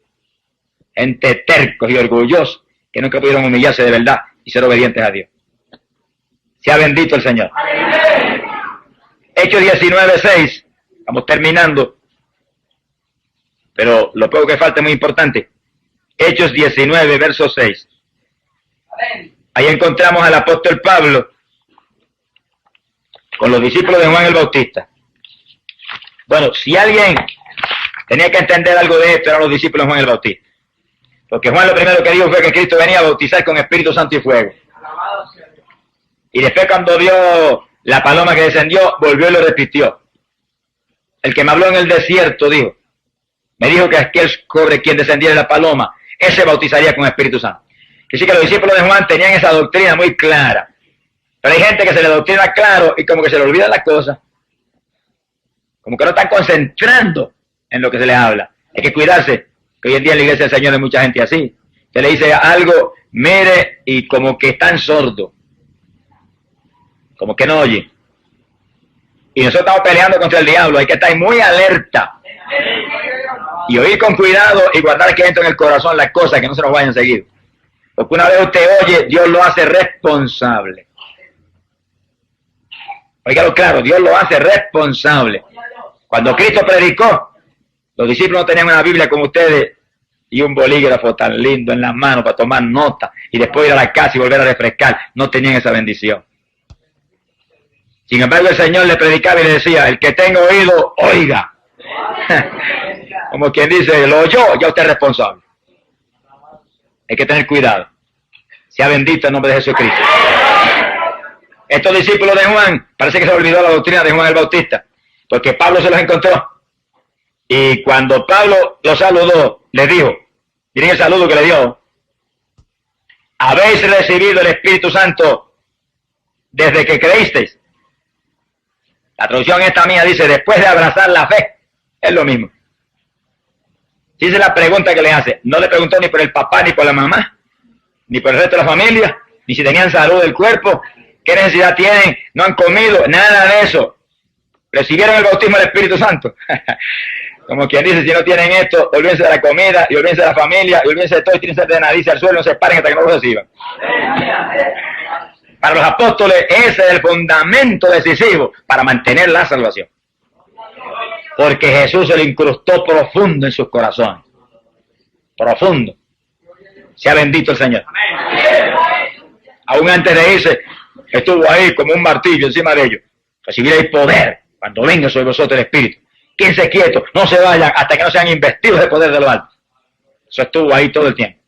gente tercos y orgullosos, que nunca pudieron humillarse de verdad y ser obedientes a Dios. Sea bendito el Señor. Hechos 19:6, estamos terminando, pero lo poco que falta es muy importante. Hechos 19, verso 6. Ahí encontramos al apóstol Pablo con los discípulos de Juan el Bautista. Bueno, si alguien tenía que entender algo de esto, eran los discípulos de Juan el Bautista. Porque Juan lo primero que dijo fue que Cristo venía a bautizar con Espíritu Santo y fuego. Y después, cuando vio la paloma que descendió, volvió y lo repitió. El que me habló en el desierto, dijo, me dijo que aquel sobre quien descendiera la paloma, ese bautizaría con Espíritu Santo. Que sí, que los discípulos de Juan tenían esa doctrina muy clara. Pero hay gente que se le doctrina claro y como que se le olvida las cosas. Como que no están concentrando en lo que se les habla. Hay que cuidarse, que hoy en día en la iglesia del Señor hay mucha gente así. Se le dice algo, mire, y como que están sordos. Como que no oye. Y nosotros estamos peleando contra el diablo, hay que estar muy alerta. Y oír con cuidado y guardar aquí dentro en el corazón las cosas que no se nos vayan a seguir. Porque una vez usted oye, Dios lo hace responsable. Óigalo claro, Dios lo hace responsable. Cuando Cristo predicó, los discípulos no tenían una Biblia como ustedes y un bolígrafo tan lindo en las manos para tomar nota y después ir a la casa y volver a refrescar. No tenían esa bendición. Sin embargo, el Señor le predicaba y le decía, el que tenga oído, oiga. Como quien dice, lo oyó, ya usted es responsable. Hay que tener cuidado. Sea bendito el nombre de Jesucristo. Estos discípulos de Juan, parece que se olvidó la doctrina de Juan el Bautista, porque Pablo se los encontró. Y cuando Pablo los saludó, les dijo, miren el saludo que le dio, habéis recibido el Espíritu Santo desde que creísteis. La traducción esta mía dice, después de abrazar la fe, es lo mismo. Si esa es la pregunta que le hace, no le preguntó ni por el papá, ni por la mamá, ni por el resto de la familia, ni si tenían salud del cuerpo, qué necesidad tienen, no han comido, nada de eso. Recibieron el bautismo del Espíritu Santo. Como quien dice, si no tienen esto, olvídense de la comida, y olvídense de la familia, y olvídense de todo, y tírense de nariz al suelo, no se paren hasta que no lo reciban. Para los apóstoles, ese es el fundamento decisivo para mantener la salvación. Porque Jesús se lo incrustó profundo en sus corazones. Profundo. Sea bendito el Señor. Aún antes de irse, estuvo ahí como un martillo encima de ellos. Recibiréis poder cuando venga sobre vosotros el Espíritu. Quédense quietos, no se vayan hasta que no sean investidos de poder de lo alto. Eso estuvo ahí todo el tiempo.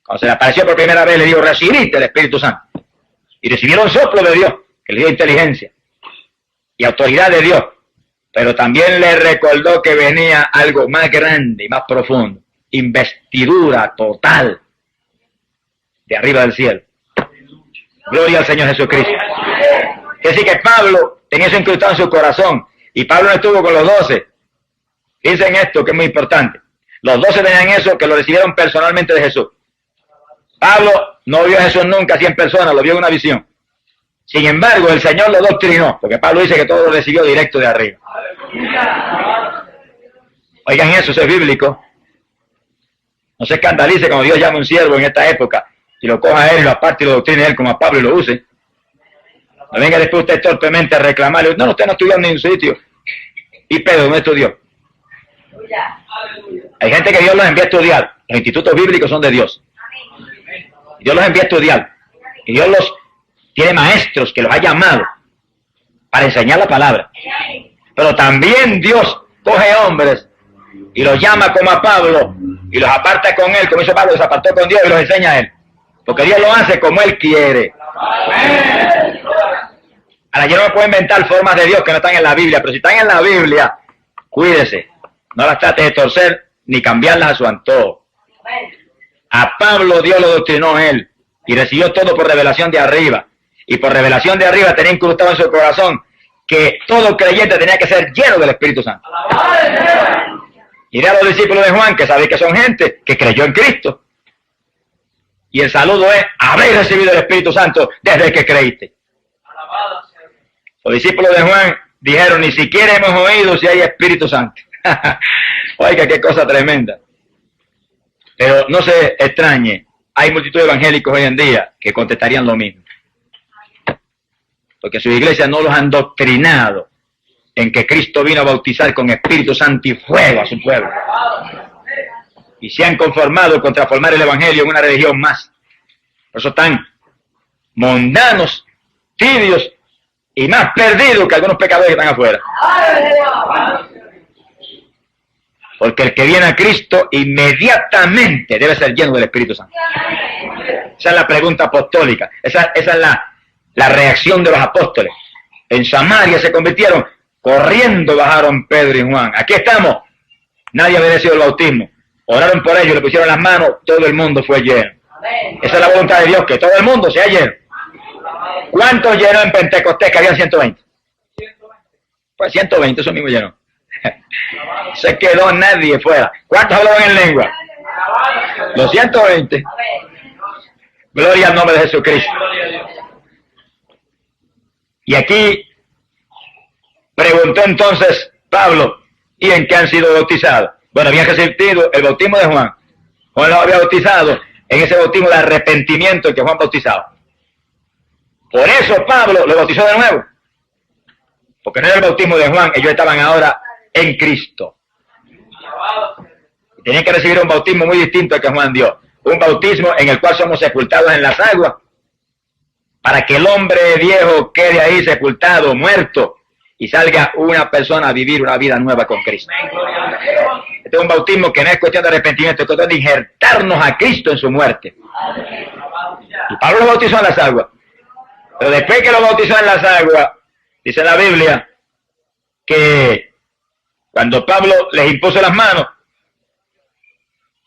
Cuando se le apareció por primera vez, le dijo, recibiste el Espíritu Santo. Y recibieron soplo de Dios, que le dio inteligencia y autoridad de Dios. Pero también le recordó que venía algo más grande y más profundo. Investidura total de arriba del cielo. Gloria al Señor Jesucristo. Es decir, que Pablo tenía eso incrustado en su corazón. Y Pablo no estuvo con los 12. Dicen esto que es muy importante. Los 12 tenían eso, que lo recibieron personalmente de Jesús. Pablo no vio a Jesús nunca así en persona, lo vio en una visión. Sin embargo, el Señor lo doctrinó, porque Pablo dice que todo lo recibió directo de arriba. Oigan eso es bíblico. No se escandalice cuando Dios llama a un siervo en esta época y lo coja a él y lo aparte y lo doctrine a él como a Pablo y lo use. No venga después usted torpemente a reclamarle, no, usted no estudió en ningún sitio. Y Pedro no estudió. Hay gente que Dios los envía a estudiar. Los institutos bíblicos son de Dios. Dios los envía a estudiar. Y Dios los tiene maestros que los ha llamado para enseñar la palabra. Pero también Dios coge hombres y los llama como a Pablo y los aparta con él, como hizo Pablo, los apartó con Dios y los enseña a él. Porque Dios lo hace como él quiere. Ahora, yo no me puedo inventar formas de Dios que no están en la Biblia, pero si están en la Biblia, cuídese. No las trate de torcer ni cambiarlas a su antojo. A Pablo Dios lo doctrinó él y recibió todo por revelación de arriba. Y por revelación de arriba tenía incrustado en su corazón que todo creyente tenía que ser lleno del Espíritu Santo. Iré a los discípulos de Juan, que sabéis que son gente que creyó en Cristo. Y el saludo es: habéis recibido el Espíritu Santo desde que creíste. Los discípulos de Juan dijeron: ni siquiera hemos oído si hay Espíritu Santo. Oiga, qué cosa tremenda. Pero no se extrañe, hay multitud de evangélicos hoy en día que contestarían lo mismo. Porque sus iglesias no los han doctrinado en que Cristo vino a bautizar con Espíritu Santo y fuego a su pueblo. Y se han conformado con transformar el evangelio en una religión más. Por eso están mundanos, tibios y más perdidos que algunos pecadores que están afuera. Porque el que viene a Cristo inmediatamente debe ser lleno del Espíritu Santo. Esa es la pregunta apostólica. Esa es la reacción de los apóstoles. En Samaria se convirtieron, corriendo bajaron Pedro y Juan. Aquí estamos. Nadie ha merecido el bautismo. Oraron por ellos, le pusieron las manos, todo el mundo fue lleno. Esa es la voluntad de Dios, que todo el mundo sea lleno. ¿Cuántos llenó en Pentecostés, que habían 120? Pues 120, eso mismo llenó. Se quedó nadie fuera. ¿Cuántos hablaban en lengua? Los 120. Gloria al nombre de Jesucristo. Y aquí preguntó entonces Pablo: ¿y en qué han sido bautizados? Bueno, habían recibido el bautismo de Juan. Juan los había bautizado en ese bautismo de arrepentimiento que Juan bautizaba. Por eso Pablo lo bautizó de nuevo. Porque no era el bautismo de Juan, ellos estaban ahora en Cristo. Tenían que recibir un bautismo muy distinto al que Juan dio. Un bautismo en el cual somos sepultados en las aguas, para que el hombre viejo quede ahí sepultado, muerto, y salga una persona a vivir una vida nueva con Cristo. Este es un bautismo que no es cuestión de arrepentimiento, es cuestión de injertarnos a Cristo en su muerte. Y Pablo lo bautizó en las aguas. Pero después que lo bautizó en las aguas, dice la Biblia que cuando Pablo les impuso las manos,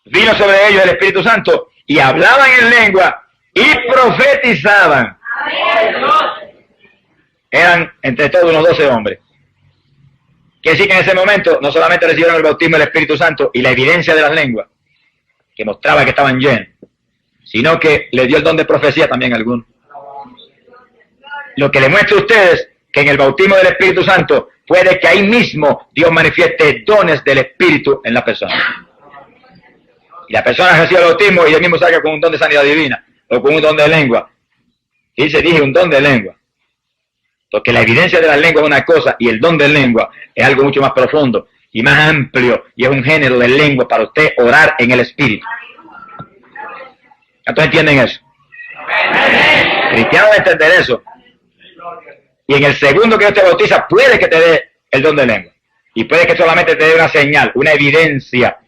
vino sobre ellos el Espíritu Santo y hablaban en lengua y profetizaban. Eran entre todos unos 12 hombres. Quiere decir que en ese momento no solamente recibieron el bautismo del Espíritu Santo y la evidencia de las lenguas, que mostraba que estaban llenos, sino que le dio el don de profecía también a algunos. Lo que le muestra a ustedes que en el bautismo del Espíritu Santo puede que ahí mismo Dios manifieste dones del Espíritu en la persona. Y la persona recibe el bautismo y él mismo salga con un don de sanidad divina o con un don de lengua. Y se dije un don de lengua. Porque la evidencia de la lengua es una cosa y el don de lengua es algo mucho más profundo y más amplio, y es un género de lengua para usted orar en el Espíritu. ¿Entonces entienden eso? Cristianos deben entender eso. Y en el segundo que Dios te bautiza, puede que te dé el don de lengua. Y puede que solamente te dé una señal, una evidencia,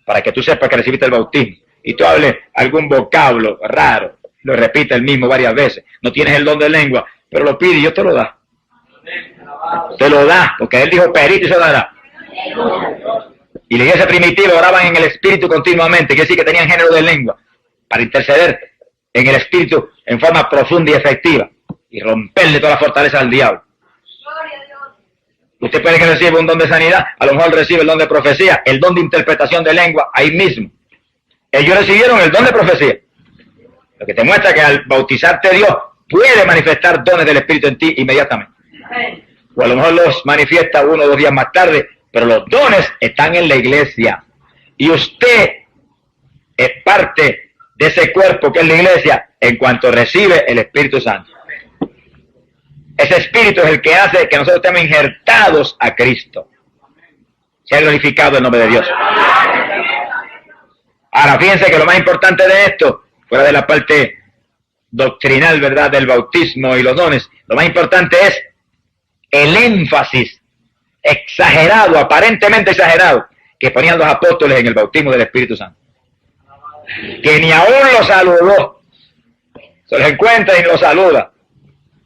para que tú sepas que recibiste el bautismo. Y tú hables algún vocablo raro, lo repites el mismo varias veces. No tienes el don de lengua, pero lo pide y Dios te lo da. Te lo da, porque Él dijo: perito y se dará. Y la iglesia primitiva oraban en el Espíritu continuamente, quiere decir que tenían género de lengua para interceder en el Espíritu en forma profunda y efectiva y romperle toda la fortaleza al diablo. Usted puede que reciba un don de sanidad, a lo mejor recibe el don de profecía, el don de interpretación de lengua ahí mismo. Ellos recibieron el don de profecía, lo que te muestra que al bautizarte Dios puede manifestar dones del Espíritu en ti inmediatamente. O a lo mejor los manifiesta 1 o 2 días más tarde, pero los dones están en la iglesia. Y usted es parte de ese cuerpo que es la iglesia en cuanto recibe el Espíritu Santo. Ese Espíritu es el que hace que nosotros estemos injertados a Cristo. Se ha glorificado el nombre de Dios. Ahora, fíjense que lo más importante de esto, fuera de la parte doctrinal, ¿verdad?, del bautismo y los dones, lo más importante es el énfasis exagerado, aparentemente exagerado, que ponían los apóstoles en el bautismo del Espíritu Santo. Que ni aún lo saludó. Se los encuentra y lo saluda.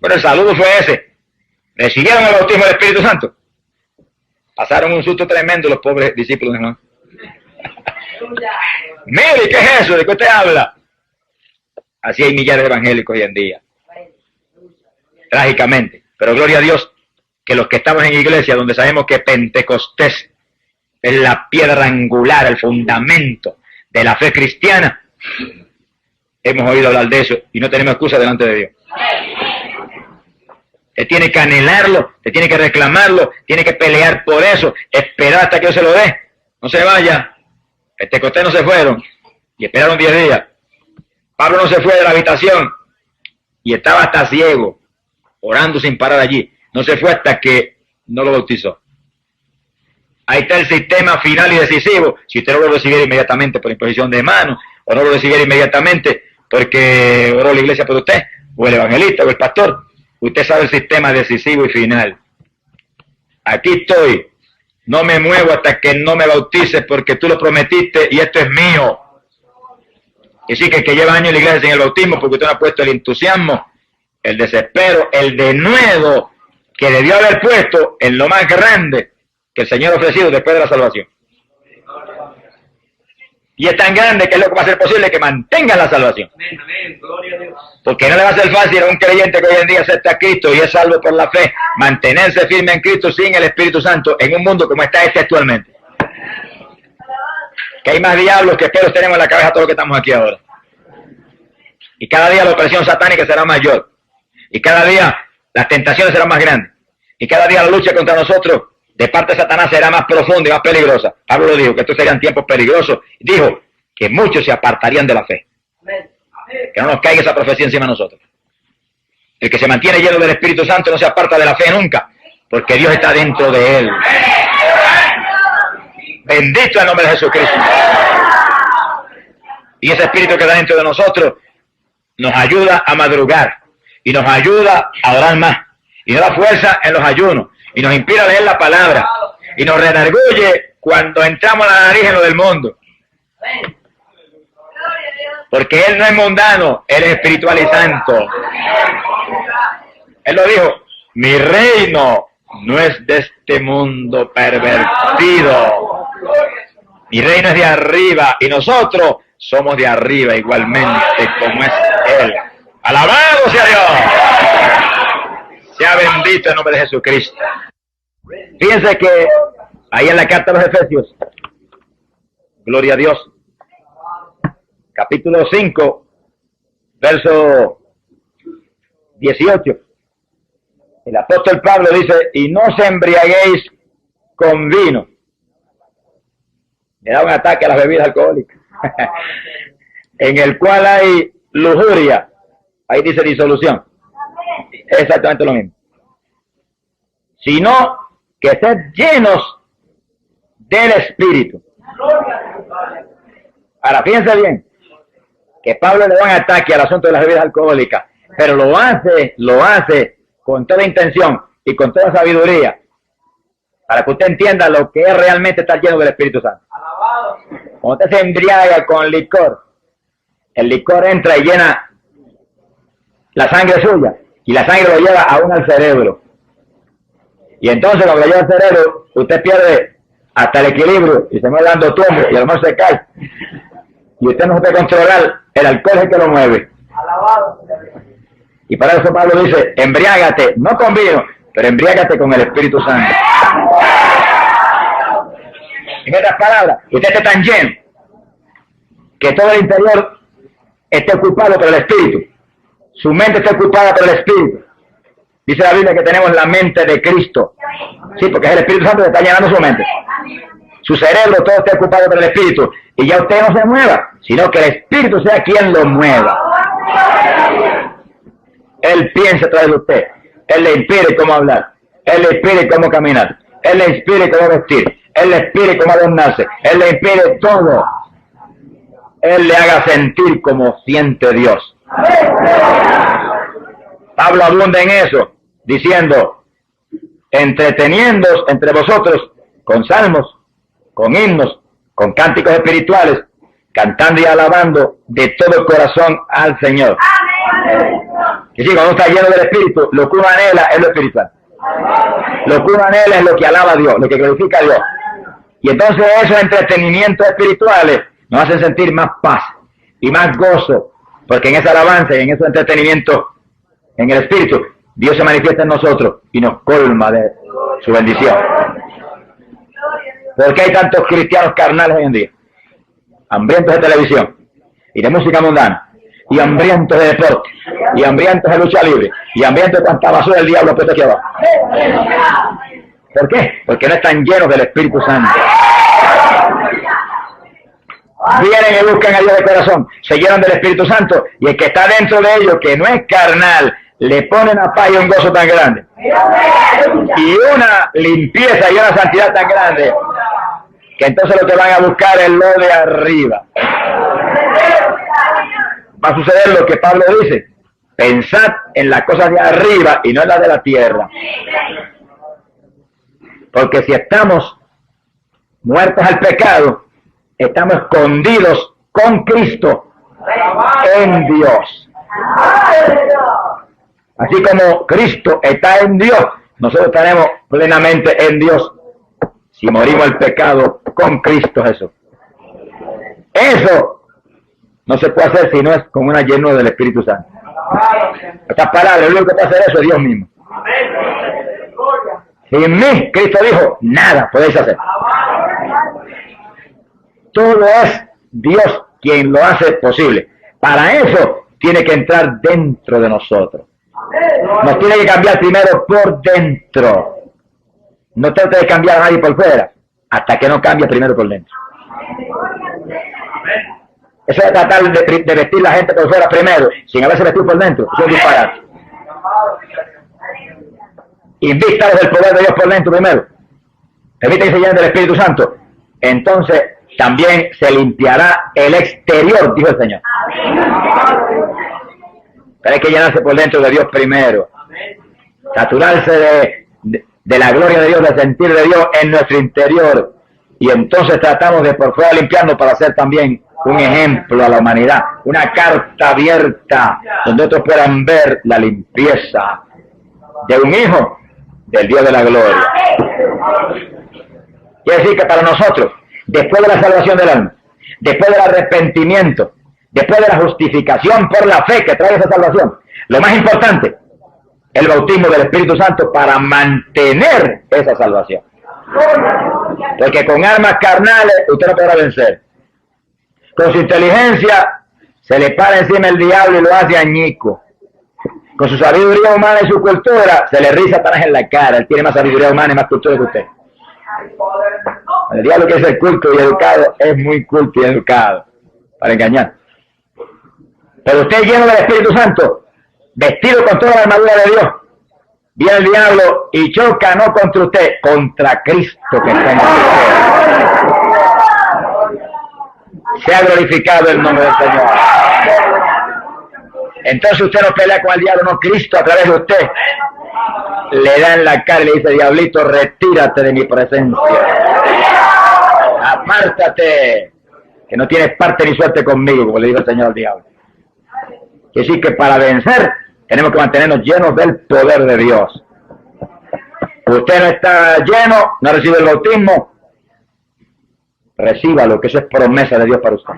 Bueno, el saludo fue ese: recibieron el bautismo del Espíritu Santo. Pasaron un susto tremendo los pobres discípulos, hermano. Mire, ¿qué es eso? ¿De qué usted habla? Así hay millares de evangélicos hoy en día. Trágicamente. Pero gloria a Dios que los que estamos en iglesia, donde sabemos que Pentecostés es la piedra angular, el fundamento de la fe cristiana, hemos oído hablar de eso y no tenemos excusa delante de Dios. Te tiene que anhelarlo, te tiene que reclamarlo, tiene que pelear por eso, esperar hasta que Dios se lo dé. No se vaya. Pentecostés no se fueron y esperaron 10 días. Pablo no se fue de la habitación y estaba hasta ciego, orando sin parar allí. No se fue hasta que no lo bautizó. Ahí está el sistema final y decisivo. Si usted no lo recibiera inmediatamente por imposición de manos, o no lo recibiera inmediatamente porque oró la iglesia por usted, o el evangelista, o el pastor, usted sabe el sistema decisivo y final. Aquí estoy. No me muevo hasta que no me bautices porque tú lo prometiste y esto es mío. Y sí que el que lleva años en la iglesia sin el bautismo porque usted no ha puesto el entusiasmo, el desespero, el denuedo que debió haber puesto en lo más grande que el Señor ha ofrecido después de la salvación. Y es tan grande que es lo que va a ser posible que mantenga la salvación. Porque no le va a ser fácil a un creyente que hoy en día acepta a Cristo y es salvo por la fe, mantenerse firme en Cristo sin el Espíritu Santo en un mundo como está este actualmente. Que hay más diablos que pelos tenemos en la cabeza todos los que estamos aquí ahora. Y cada día la opresión satánica será mayor. Y cada día las tentaciones serán más grandes. Y cada día la lucha contra nosotros de parte de Satanás será más profunda y más peligrosa. Pablo lo dijo, que estos serían tiempos peligrosos. Dijo que muchos se apartarían de la fe. Que no nos caiga esa profecía encima de nosotros. El que se mantiene lleno del Espíritu Santo no se aparta de la fe nunca, porque Dios está dentro de él. Bendito el nombre de Jesucristo. Y ese Espíritu que está dentro de nosotros nos ayuda a madrugar y nos ayuda a orar más y nos da fuerza en los ayunos y nos inspira a leer la palabra y nos redarguye cuando entramos a la nariz en lo del mundo. Porque Él no es mundano, Él es espiritual y santo. Él lo dijo, mi reino no es de este mundo pervertido. Mi reino es de arriba y nosotros somos de arriba igualmente como es Él. ¡Alabado sea Dios! Sea bendito el nombre de Jesucristo. Fíjense que ahí en la carta de los Efesios, gloria a Dios, capítulo 5, verso 18, el apóstol Pablo dice, y no os embriaguéis con vino. Le da un ataque a las bebidas alcohólicas, en el cual hay lujuria, ahí dice disolución, exactamente lo mismo, sino que sed llenos del Espíritu. Ahora fíjense bien, que Pablo le da un ataque al asunto de las bebidas alcohólicas, pero lo hace con toda intención y con toda sabiduría, para que usted entienda lo que es realmente estar lleno del Espíritu Santo. Cuando usted se embriaga con licor, el licor entra y llena la sangre suya, y la sangre lo lleva aún al cerebro. Y entonces cuando lo lleva al cerebro, usted pierde hasta el equilibrio, y se va dando tumbo, y a lo mejor se cae. Y usted no se puede controlar, el alcohol es el que lo mueve. Y para eso Pablo dice, embriágate, no con vino, pero embriágate con el Espíritu Santo. En otras palabras, usted está tan lleno que todo el interior esté ocupado por el Espíritu. Su mente está ocupada por el Espíritu. Dice la Biblia que tenemos la mente de Cristo. Sí, porque es el Espíritu Santo que está llenando su mente. Su cerebro todo está ocupado por el Espíritu. Y ya usted no se mueva, sino que el Espíritu sea quien lo mueva. Él piensa a través de usted. Él le inspire cómo hablar. Él le inspire cómo caminar. Él le inspire cómo vestir. Él le inspire cómo adornarse. Él le inspire todo. Él le haga sentir como siente Dios. Pablo abunda en eso, diciendo, entreteniéndoos entre vosotros con salmos, con himnos, con cánticos espirituales, cantando y alabando de todo corazón al Señor. Y si cuando está lleno del Espíritu, lo que uno anhela es lo espiritual. Lo que uno anhela es lo que alaba a Dios, lo que glorifica a Dios. Y entonces esos entretenimientos espirituales nos hacen sentir más paz y más gozo, porque en esa alabanza y en esos entretenimientos en el Espíritu, Dios se manifiesta en nosotros y nos colma de su bendición. ¿Por qué hay tantos cristianos carnales hoy en día? Hambrientos de televisión y de música mundana, y hambrientos de deporte, y hambrientos de lucha libre, y hambrientos de tanta basura del diablo puesto aquí abajo. ¿Por qué? Porque no están llenos del Espíritu Santo. Vienen y buscan a Dios de corazón, se llenan del Espíritu Santo, y el que está dentro de ellos, que no es carnal, le pone una paz y un gozo tan grande, y una limpieza y una santidad tan grande, que entonces lo que van a buscar es lo de arriba. Va a suceder lo que Pablo dice: pensad en las cosas de arriba y no en las de la tierra. Porque si estamos muertos al pecado, estamos escondidos con Cristo en Dios. Así como Cristo está en Dios, nosotros estaremos plenamente en Dios si morimos al pecado con Cristo Jesús. Eso no se puede hacer si no es con una llenura del Espíritu Santo. Estas palabras, el único que puede hacer eso es Dios mismo. Sin mí, Cristo dijo, nada podéis hacer. Todo es Dios quien lo hace posible. Para eso tiene que entrar dentro de nosotros. Nos tiene que cambiar primero por dentro. No trata de cambiar a nadie por fuera, hasta que no cambie primero por dentro. Eso de tratar de vestir la gente por fuera primero, sin haberse vestido por dentro, eso es disparate. Invístalos del poder de Dios por dentro primero. Permite que se llenen del Espíritu Santo. Entonces también se limpiará el exterior, dijo el Señor. Pero hay que llenarse por dentro de Dios primero. Saturarse de la gloria de Dios, del sentir de Dios en nuestro interior. Y entonces tratamos de por fuera limpiarnos para ser también un ejemplo a la humanidad. Una carta abierta donde otros puedan ver la limpieza de un hijo del Dios de la gloria. Quiere decir que para nosotros, después de la salvación del alma, después del arrepentimiento, después de la justificación por la fe que trae esa salvación, lo más importante, el bautismo del Espíritu Santo para mantener esa salvación. Porque con armas carnales usted no podrá vencer. Con su inteligencia se le para encima el diablo y lo hace añico. Con su sabiduría humana y su cultura se le ríe Satanás en la cara. Él tiene más sabiduría humana y más cultura que usted. El diablo, que es el culto y educado, es muy culto y educado para engañar. Pero usted, lleno del Espíritu Santo, vestido con toda la armadura de Dios, viene el diablo y choca no contra usted, contra Cristo que está en usted. Sea glorificado el nombre del Señor. Entonces usted no pelea con el diablo, no, Cristo a través de usted le da en la cara y le dice: diablito, retírate de mi presencia, apártate, que no tienes parte ni suerte conmigo, como le dijo el Señor al diablo. Es decir, que para vencer tenemos que mantenernos llenos del poder de Dios. Usted no está lleno, no recibe el bautismo, recíbalo, que eso es promesa de Dios para usted.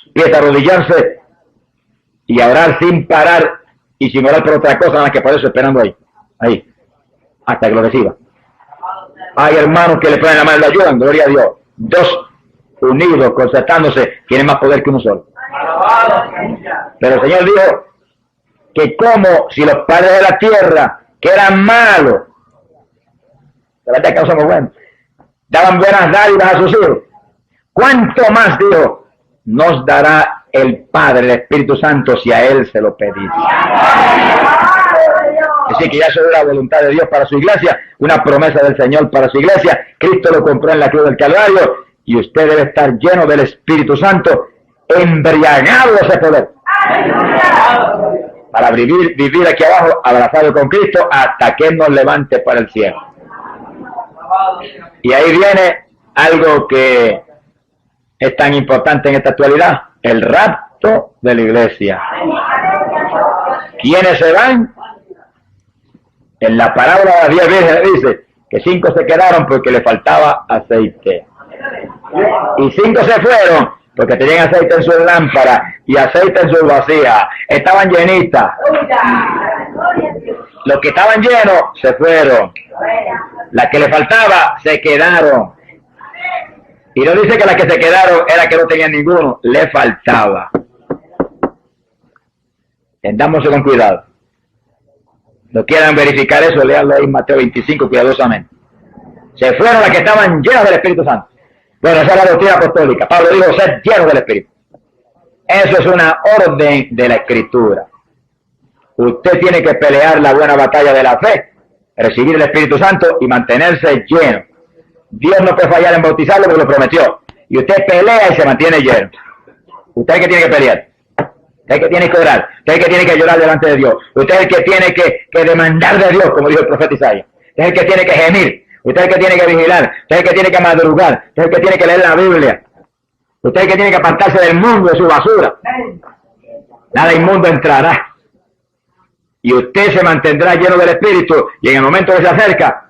Empieza a arrodillarse y a orar sin parar y sin orar por otra cosa, nada que por eso esperando ahí, hasta que lo reciba. Hay hermanos que le ponen la mano y lo ayudan, gloria a Dios. Dos unidos, concertándose, tienen más poder que uno solo. Pero el Señor dijo que como si los padres de la tierra, que eran malos, la verdad que no somos buenos, daban buenas dádivas a sus hijos, ¿cuánto más, dijo, nos dará el Padre, el Espíritu Santo, si a Él se lo pedís? Así que ya eso es la voluntad de Dios para su iglesia, una promesa del Señor para su iglesia. Cristo lo compró en la cruz del Calvario y usted debe estar lleno del Espíritu Santo, embriagado de ese poder, para vivir aquí abajo abrazado con Cristo hasta que Él nos levante para el cielo. Y ahí viene algo que es tan importante en esta actualidad: el rapto de la iglesia. ¿Quiénes se van? En la parábola de las 10 vírgenes dice que 5 se quedaron porque le faltaba aceite. Y 5 se fueron porque tenían aceite en sus lámparas y aceite en sus vasijas. Estaban llenitas. Los que estaban llenos se fueron. Las que le faltaba se quedaron. Y no dice que las que se quedaron era que no tenían ninguno, le faltaba. Endámosle con cuidado. No quieran verificar eso, leanlo ahí en Mateo 25 cuidadosamente. Se fueron las que estaban llenas del Espíritu Santo. Bueno, esa es la doctrina apostólica. Pablo dijo ser llenos del Espíritu. Eso es una orden de la Escritura. Usted tiene que pelear la buena batalla de la fe, recibir el Espíritu Santo y mantenerse lleno. Dios no puede fallar en bautizarlo porque lo prometió. Y usted pelea y se mantiene lleno. Usted es el que tiene que pelear. Usted es el que tiene que orar. Usted es el que tiene que llorar delante de Dios. Usted es el que tiene que demandar de Dios, como dijo el profeta Isaías. Usted es el que tiene que gemir. Usted es el que tiene que vigilar. Usted es el que tiene que madrugar. Usted es el que tiene que leer la Biblia. Usted es el que tiene que apartarse del mundo, de su basura. Nada inmundo entrará. Y usted se mantendrá lleno del Espíritu. Y en el momento que se acerca,